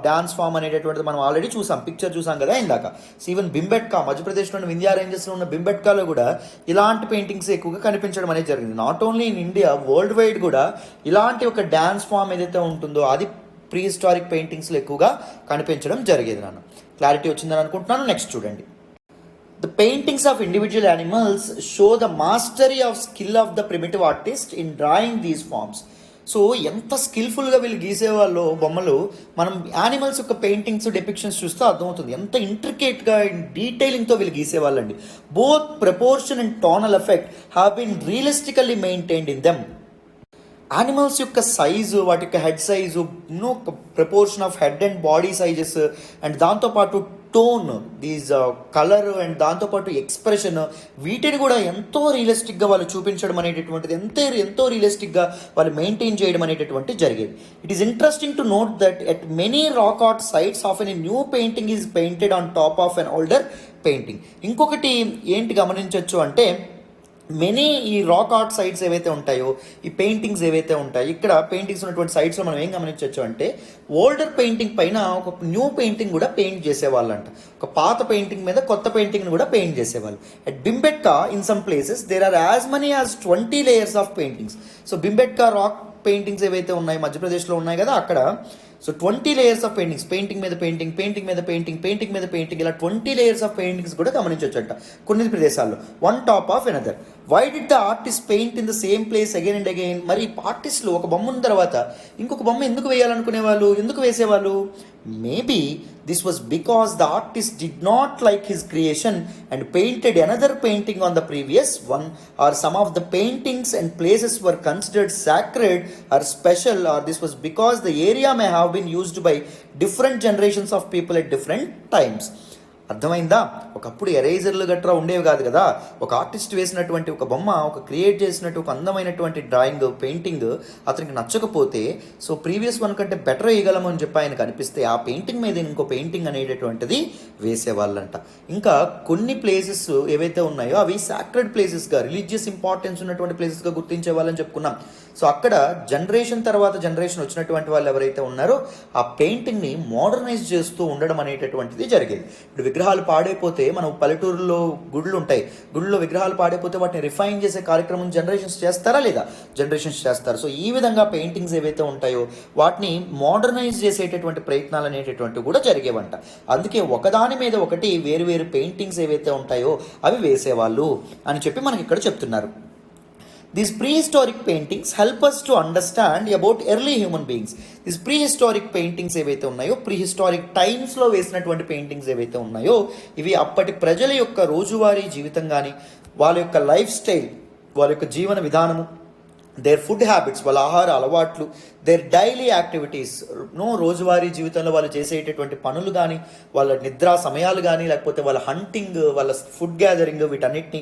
డాన్స్ ఫామ్ అనేటటువంటిది మనం ఆల్రెడీ చూసాం, పిక్చర్ చూసాం కదా ఇందాక. సో ఈవెన్ బింబెట్కా, మధ్యప్రదేశ్లోని వింధ్యా రేంజెస్లో ఉన్న బింబెట్కాలో కూడా ఇలాంటి పెయింటింగ్స్ ఎక్కువగా కనిపించడం అనేది జరిగింది. Not only in India, world wide కూడా ఇలాంటి ఒక డ్యాన్స్ ఫామ్ ఏదైతే ఉంటుందో అది ప్రీ హిస్టారిక్ పెయింటింగ్స్లో ఎక్కువగా కనిపించడం జరిగేది. నాన్న క్లారిటీ వచ్చిందని అనుకుంటున్నాను. నెక్స్ట్ చూడండి. The paintings of individual animals show the mastery of skill of the primitive artist in drawing these forms. So ఎంత స్కిల్ఫుల్గా వీళ్ళు గీసేవాళ్ళు బొమ్మలు, మనం యానిమల్స్ యొక్క పెయింటింగ్స్ డెపిక్షన్స్ చూస్తే అర్థమవుతుంది ఎంత ఇంట్రికేట్గా డీటెయిలింగ్తో వీళ్ళు గీసేవాళ్ళండి. Both proportion and tonal effect have been realistically maintained in them. Animals యొక్క సైజు, వాటి యొక్క head size, proportion of head and body sizes, and దాంతోపాటు టోన్, దీస్ కలర్, అండ్ దాంతోపాటు ఎక్స్ప్రెషన్, వీటిని కూడా ఎంతో రియలిస్టిక్గా వాళ్ళు చూపించడం అనేటటువంటిది ఎంతో రియలిస్టిక్గా వాళ్ళు మెయింటైన్ చేయడం అనేటటువంటి జరిగేది. It is interesting to note that at many rock art sites often new painting is painted on top of an older painting. ఇంకొకటి ఏంటి గమనించవచ్చు అంటే, మెనీ ఈ రాక్ ఆర్ట్ సైట్స్ ఏవైతే ఉంటాయో, ఈ పెయింటింగ్స్ ఏవైతే ఉంటాయో, ఇక్కడ పెయింటింగ్స్ ఉన్నటువంటి సైట్స్లో మనం ఏం గమనించవచ్చు అంటే, ఓల్డర్ పెయింటింగ్ పైన ఒక న్యూ పెయింటింగ్ కూడా పెయింట్ చేసేవాళ్ళంట. ఒక పాత పెయింటింగ్ మీద కొత్త పెయింటింగ్ని కూడా పెయింట్ చేసేవాళ్ళు. At Bhimbetka in some places there are as many as 20 layers of paintings. So Bhimbetka rock paintings ఏవైతే ఉన్నాయి, మధ్యప్రదేశ్లో ఉన్నాయి కదా అక్కడ, so 20 layers of paintings, painting మీద పెయింటింగ్, పెయింటింగ్ మీద పెయింటింగ్, పెయింటింగ్ మీద పెయింటింగ్, ఇలా 20 layers ఆఫ్ పెయింటింగ్స్ కూడా గమనించవచ్చంట కొన్ని ప్రదేశాల్లో, one top of another. Why did the artist paint in the same place again and again? మరి ఆర్టిస్టులు ఒక బొమ్మ ఉన్న తర్వాత ఇంకొక బొమ్మ ఎందుకు వేయాలనుకునేవాళ్ళు, ఎందుకు వేసేవాళ్ళు? Maybe this was because the artist did not like his creation and painted another painting on the previous one, or some of the paintings and places were considered sacred or special, or this was because the area may have been used by different generations of people at different times. అర్థమైందా? ఒకప్పుడు ఎరేజర్లు గట్రా ఉండేవి కాదు కదా. ఒక artist వేసినటువంటి ఒక బొమ్మ, ఒక క్రియేట్ చేసినట్టు ఒక అందమైనటువంటి డ్రాయింగ్, పెయింటింగ్ అతనికి నచ్చకపోతే, సో ప్రీవియస్ వన్ కంటే బెటర్ వేయగలము అని చెప్పి ఆయన కనిపిస్తే ఆ పెయింటింగ్ మీద ఇంకో పెయింటింగ్ అనేటటువంటిది వేసేవాళ్ళంట. ఇంకా కొన్ని ప్లేసెస్ ఏవైతే ఉన్నాయో అవి సాక్రెడ్ ప్లేసెస్గా, రిలీజియస్ ఇంపార్టెన్స్ ఉన్నటువంటి ప్లేసెస్గా గుర్తించే వాళ్ళని చెప్పుకున్నాం. సో అక్కడ జనరేషన్ తర్వాత జనరేషన్ వచ్చినటువంటి వాళ్ళు ఎవరైతే ఉన్నారో ఆ పెయింటింగ్ని మోడర్నైజ్ చేస్తూ ఉండడం అనేటటువంటిది జరిగేది. ఇప్పుడు విగ్రహాలు పాడైపోతే, మనం పల్లెటూరులో గుళ్ళు ఉంటాయి, గుళ్ళలో విగ్రహాలు పాడైపోతే వాటిని రిఫైన్ చేసే కార్యక్రమం జనరేషన్స్ చేస్తారా లేదా? జనరేషన్స్ చేస్తారు. సో ఈ విధంగా పెయింటింగ్స్ ఏవైతే ఉంటాయో వాటిని మోడర్నైజ్ చేసేటటువంటి ప్రయత్నాలు అనేటటువంటివి కూడా జరిగేవంట. అందుకే ఒకదాని మీద ఒకటి వేరు వేరు పెయింటింగ్స్ ఏవైతే ఉంటాయో అవి వేసేవాళ్ళు అని చెప్పి మనకి ఇక్కడ చెప్తున్నారు. These prehistoric paintings help us to understand about early human beings. These prehistoric paintings ఏవైతే ఉన్నాయో, ప్రీహిస్టారిక్ టైమ్స్లో వేసినటువంటి పెయింటింగ్స్ ఏవైతే ఉన్నాయో ఇవి అప్పటి ప్రజల యొక్క రోజువారీ జీవితం కానీ, వాళ్ళ యొక్క లైఫ్ స్టైల్, వాళ్ళ యొక్క జీవన విధానము, దేర్ ఫుడ్ హ్యాబిట్స్, వాళ్ళ ఆహార అలవాట్లు, దేర్ డైలీ యాక్టివిటీస్, రోజువారీ జీవితంలో వాళ్ళు చేసేటటువంటి పనులు కానీ, వాళ్ళ నిద్రా సమయాలు కానీ, లేకపోతే వాళ్ళ హంటింగ్, వాళ్ళ ఫుడ్ గ్యాదరింగ్, వీటన్నిటిని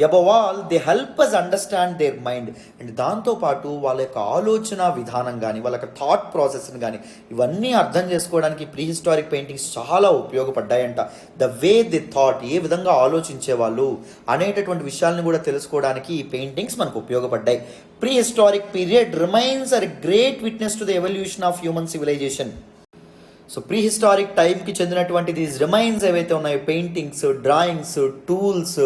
above all they help us understand their mind. And దాంతోపాటు వాళ్ళ యొక్క ఆలోచన విధానం కానీ, వాళ్ళ యొక్క థాట్ ప్రాసెస్ని కానీ ఇవన్నీ అర్థం చేసుకోవడానికి ప్రీహిస్టారిక్ పెయింటింగ్స్ చాలా ఉపయోగపడ్డాయంట. ద వే దే థాట్, ఏ విధంగా ఆలోచించేవాళ్ళు అనేటటువంటి విషయాలను కూడా తెలుసుకోవడానికి ఈ పెయింటింగ్స్ మనకు ఉపయోగపడ్డాయి. Prehistoric period remains a great witness to the evolution of human civilization. So prehistoric టైంకి చెందినటువంటి దీస్ రిమైన్స్ ఏవైతే ఉన్నాయో, పెయింటింగ్స్, డ్రాయింగ్స్, టూల్స్,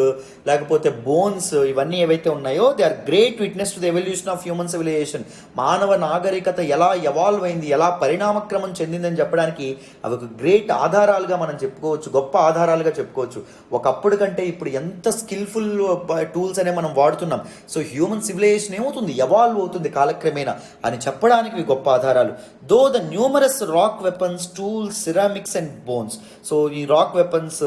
లేకపోతే బోన్స్, ఇవన్నీ ఏవైతే ఉన్నాయో they are great witness to the evolution of human civilization. మానవ నాగరికత ఎలా ఎవాల్వ్ అయింది, ఎలా పరిణామక్రమం చెందిందని చెప్పడానికి అవి ఒక గ్రేట్ ఆధారాలుగా మనం చెప్పుకోవచ్చు, గొప్ప ఆధారాలుగా చెప్పుకోవచ్చు. ఒకప్పుడు కంటే ఇప్పుడు ఎంత స్కిల్ఫుల్ టూల్స్ అనే మనం వాడుతున్నాం. సో హ్యూమన్ సివిలైజేషన్ ఏమవుతుంది, ఎవాల్వ్ అవుతుంది కాలక్రమేణా అని చెప్పడానికి ఇవి గొప్ప ఆధారాలు. Though the numerous rock weapons, tools, ceramics and bones. So ఈ rock weapons,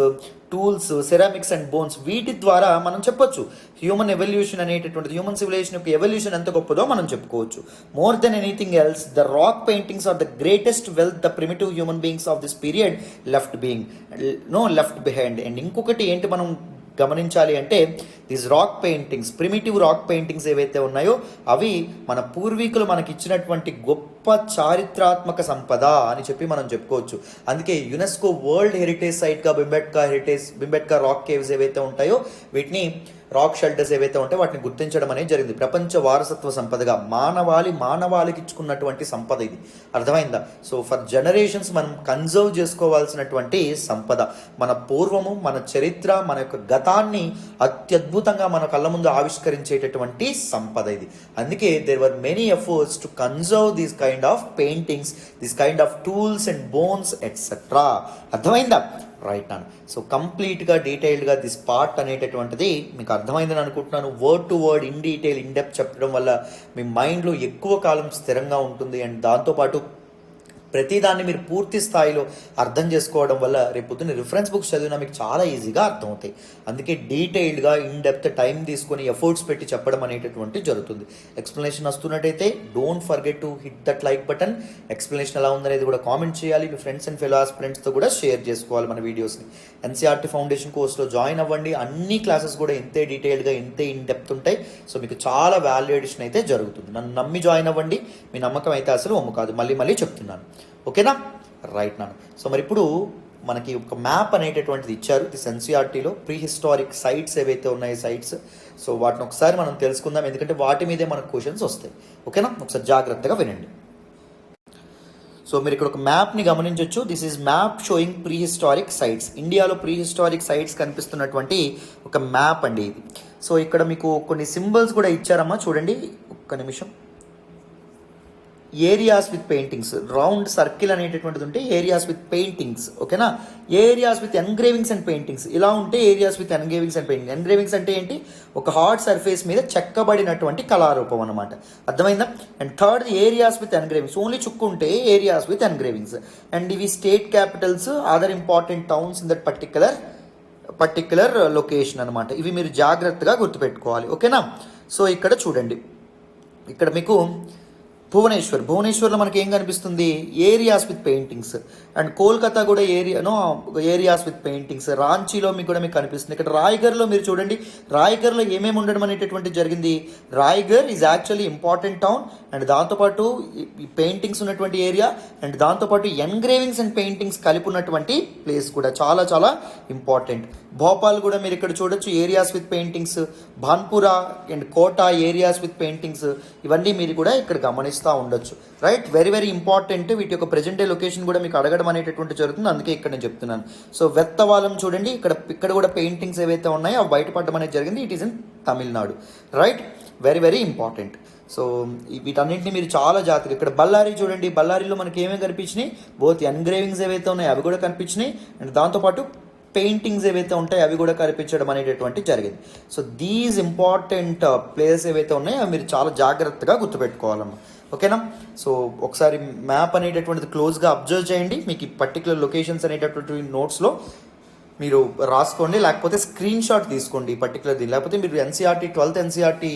tools, ceramics and bones, వీటి ద్వారా మనం చెప్పొచ్చు హ్యూమన్ ఎవల్యూషన్ అనేటటువంటిది, హ్యూమన్ సివిలైజేషన్ యొక్క ఎవల్యూషన్ ఎంత గొప్పదో మనం చెప్పుకోవచ్చు. More than anything else, the rock paintings are the greatest wealth the primitive human beings of this period left behind. And ఇంకొకటి ఏంటి మనం గమనించాలి అంటే, these rock paintings, primitive rock paintings ఏవైతే ఉన్నాయో అవి మన పూర్వీకులు మనకి ఇచ్చినటువంటి గొప్ప చారిత్రాత్మక సంపద అని చెప్పి మనం చెప్పుకోవచ్చు. అందుకే యునెస్కో వరల్డ్ హెరిటేజ్ సైట్గా బింబెట్కా రాక్ కేవ్స్ ఏవైతే ఉంటాయో వీటిని రాక్ షెల్టర్స్ ఏవైతే ఉంటాయో వాటిని గుర్తించడం అనేది జరిగింది. ప్రపంచ వారసత్వ సంపదగా మానవాళికి ఇచ్చుకున్నటువంటి సంపద ఇది. అర్థమైందా? సో ఫర్ జనరేషన్స్ మనం కన్జర్వ్ చేసుకోవాల్సినటువంటి సంపద, మన పూర్వము, మన చరిత్ర, మన యొక్క గతాన్ని అత్యద్భుతంగా మన కళ్ళ ముందు ఆవిష్కరించేటటువంటి సంపద ఇది. అందుకే there were many efforts to conserve these kind of paintings, this kind of tools and bones etcetera. అర్థమైందా? రైట్ నాన్న. సో కంప్లీట్గా డీటెయిల్డ్గా దిస్ పార్ట్ అనేటటువంటిది మీకు అర్థమైందని అనుకుంటున్నాను. Word to word in detail in depth చెప్పడం వల్ల మీ మైండ్లో ఎక్కువ కాలం స్థిరంగా ఉంటుంది. అండ్ దాంతోపాటు ప్రతిదాన్ని మీరు పూర్తి స్థాయిలో అర్థం చేసుకోవడం వల్ల రేపు పొద్దున్న రిఫరెన్స్ బుక్స్ చదివినా మీకు చాలా ఈజీగా అర్థమవుతాయి. అందుకే డీటెయిల్డ్గా ఇన్ డెప్త్ టైం తీసుకొని ఎఫర్ట్స్ పెట్టి చెప్పడం అనేటటువంటి జరుగుతుంది. ఎక్స్ప్లెనేషన్ వస్తున్నట్టయితే don't forget to hit that like button. Explanation ఎలా ఉందనేది కూడా కామెంట్ చేయాలి. మీ ఫ్రెండ్స్ అండ్ ఫెలో ఆస్పిరెంట్స్తో కూడా షేర్ చేసుకోవాలి మన వీడియోస్ని. ఎన్సీఆర్టీ ఫౌండేషన్ కోర్స్లో జాయిన్ అవ్వండి. అన్ని క్లాసెస్ కూడా ఇంతే డీటెయిల్డ్గా ఇంతే ఇన్ డెప్త్ ఉంటాయి. సో మీకు చాలా వాల్యూ ఎడిషన్ అయితే జరుగుతుంది. నన్ను నమ్మి జాయిన్ అవ్వండి. మీ నమ్మకం అయితే అసలు ఒమ్ము కాదు. మళ్ళీ చెప్తున్నాను. ఓకేనా? రైట్ నాన్న. సో మరి ఇప్పుడు మనకి ఒక మ్యాప్ అనేటటువంటిది ఇచ్చారు దిస్ ఎన్సీఆర్టీలో. ప్రీ హిస్టారిక్ సైట్స్ ఏవైతే ఉన్నాయో సైట్స్, సో వాటిని ఒకసారి మనం తెలుసుకుందాం. ఎందుకంటే వాటి మీదే మనకు క్వశ్చన్స్ వస్తాయి. ఓకేనా? ఒకసారి జాగ్రత్తగా వినండి. సో మీరు ఇక్కడ ఒక మ్యాప్ని గమనించవచ్చు. This is map showing prehistoric sites. ఇండియాలో ప్రీ హిస్టారిక్ సైట్స్ కనిపిస్తున్నటువంటి ఒక మ్యాప్ అండి ఇది. సో ఇక్కడ మీకు కొన్ని సింబల్స్ కూడా ఇచ్చారమ్మా, చూడండి ఒక్క నిమిషం. Areas with paintings, round circle అనేటటువంటిది ఉంటే ఏరియాస్ విత్ పెయింటింగ్స్. ఓకేనా? Areas with engravings and paintings ఇలా ఉంటే areas with engravings and painting. ఎన్గ్రేవింగ్స్ అంటే ఏంటి? ఒక హార్డ్ సర్ఫేస్ మీద చెక్కబడినటువంటి కళారూపం అనమాట. అర్థమైందా? And third areas with engravings, only చుక్కు ఉంటే ఏరియాస్ విత్ ఎన్గ్రేవింగ్స్. అండ్ ఇవి state capitals, other important towns in that particular location అనమాట. ఇవి మీరు జాగ్రత్తగా గుర్తుపెట్టుకోవాలి. ఓకేనా? సో ఇక్కడ చూడండి, ఇక్కడ మీకు భువనేశ్వర్లో మనకి ఏం కనిపిస్తుంది? Areas with paintings. And Kolkata కూడా ఏరియాస్ విత్ పెయింటింగ్స్. రాంచీలో మీకు కూడా మీకు కనిపిస్తుంది. ఇక్కడ రాయ్గర్లో మీరు చూడండి, రాయ్గర్లో ఏమేమి ఉండడం అనేటటువంటి జరిగింది. Raigarh is actually important town. And దాంతోపాటు ఈ పెయింటింగ్స్ ఉన్నటువంటి ఏరియా, అండ్ దాంతోపాటు ఎన్గ్రేవింగ్స్ అండ్ పెయింటింగ్స్ కలిపి ఉన్నటువంటి ప్లేస్ కూడా చాలా చాలా ఇంపార్టెంట్. భోపాల్ కూడా మీరు ఇక్కడ చూడొచ్చు, areas with paintings. Bhanpura and Kota areas with paintings. ఇవన్నీ మీరు కూడా ఇక్కడ గమనిస్తూ ఉండొచ్చు. రైట్? Very very important. వీటి యొక్క ప్రెజెంట్ డే లొకేషన్ కూడా మీకు అడగడం అనేటటువంటి జరుగుతుంది. అందుకే ఇక్కడ నేను చెప్తున్నాను. సో వెత్తవాలం చూడండి, ఇక్కడ కూడా పెయింటింగ్స్ ఏవైతే ఉన్నాయో అవి బయటపడడం అనేది జరిగింది. It is in Tamil Nadu. Right? Very very important. So వీటన్నింటినీ మీరు చాలా జాగ్రత్తగా. ఇక్కడ బళ్ళారి చూడండి, బళ్ళారిలో మనకి ఏమేమి కనిపించినాయి? బోత్ ఎన్గ్రేవింగ్స్ ఏవైతే ఉన్నాయో అవి కూడా కనిపించినాయి. అండ్ దాంతోపాటు పెయింటింగ్స్ ఏవైతే ఉంటాయో అవి కూడా కనిపించడం అనేటటువంటి జరిగింది. సో దీస్ ఇంపార్టెంట్ ప్లేసెస్ ఏవైతే ఉన్నాయో అవి మీరు చాలా జాగ్రత్తగా గుర్తుపెట్టుకోవాలమ్మా. ఓకేనా? సో ఒకసారి మ్యాప్ అనేటటువంటిది క్లోజ్గా అబ్జర్వ్ చేయండి. మీకు ఈ పర్టికులర్ లొకేషన్స్ అనేటటువంటి నోట్స్లో మీరు రాసుకోండి, లేకపోతే స్క్రీన్ షాట్ తీసుకోండి ఈ పర్టికులర్ దీన్ని. లేకపోతే మీరు NCERT 12th NCERT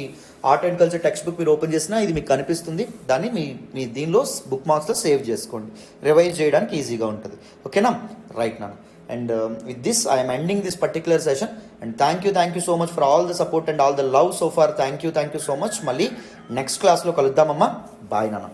art and culture text book మీరు ఓపెన్ చేసినా ఇది మీకు కనిపిస్తుంది. దాన్ని మీ దీనిలో బుక్ మార్క్స్లో సేవ్ చేసుకోండి, రివైజ్ చేయడానికి ఈజీగా ఉంటుంది. ఓకేనా? రైట్ నాన్న. And with this, I am ending this particular session. And thank you so much for all the support and all the love so far. Thank you so much. Malli next class lo kaluddam amma. Bye nana.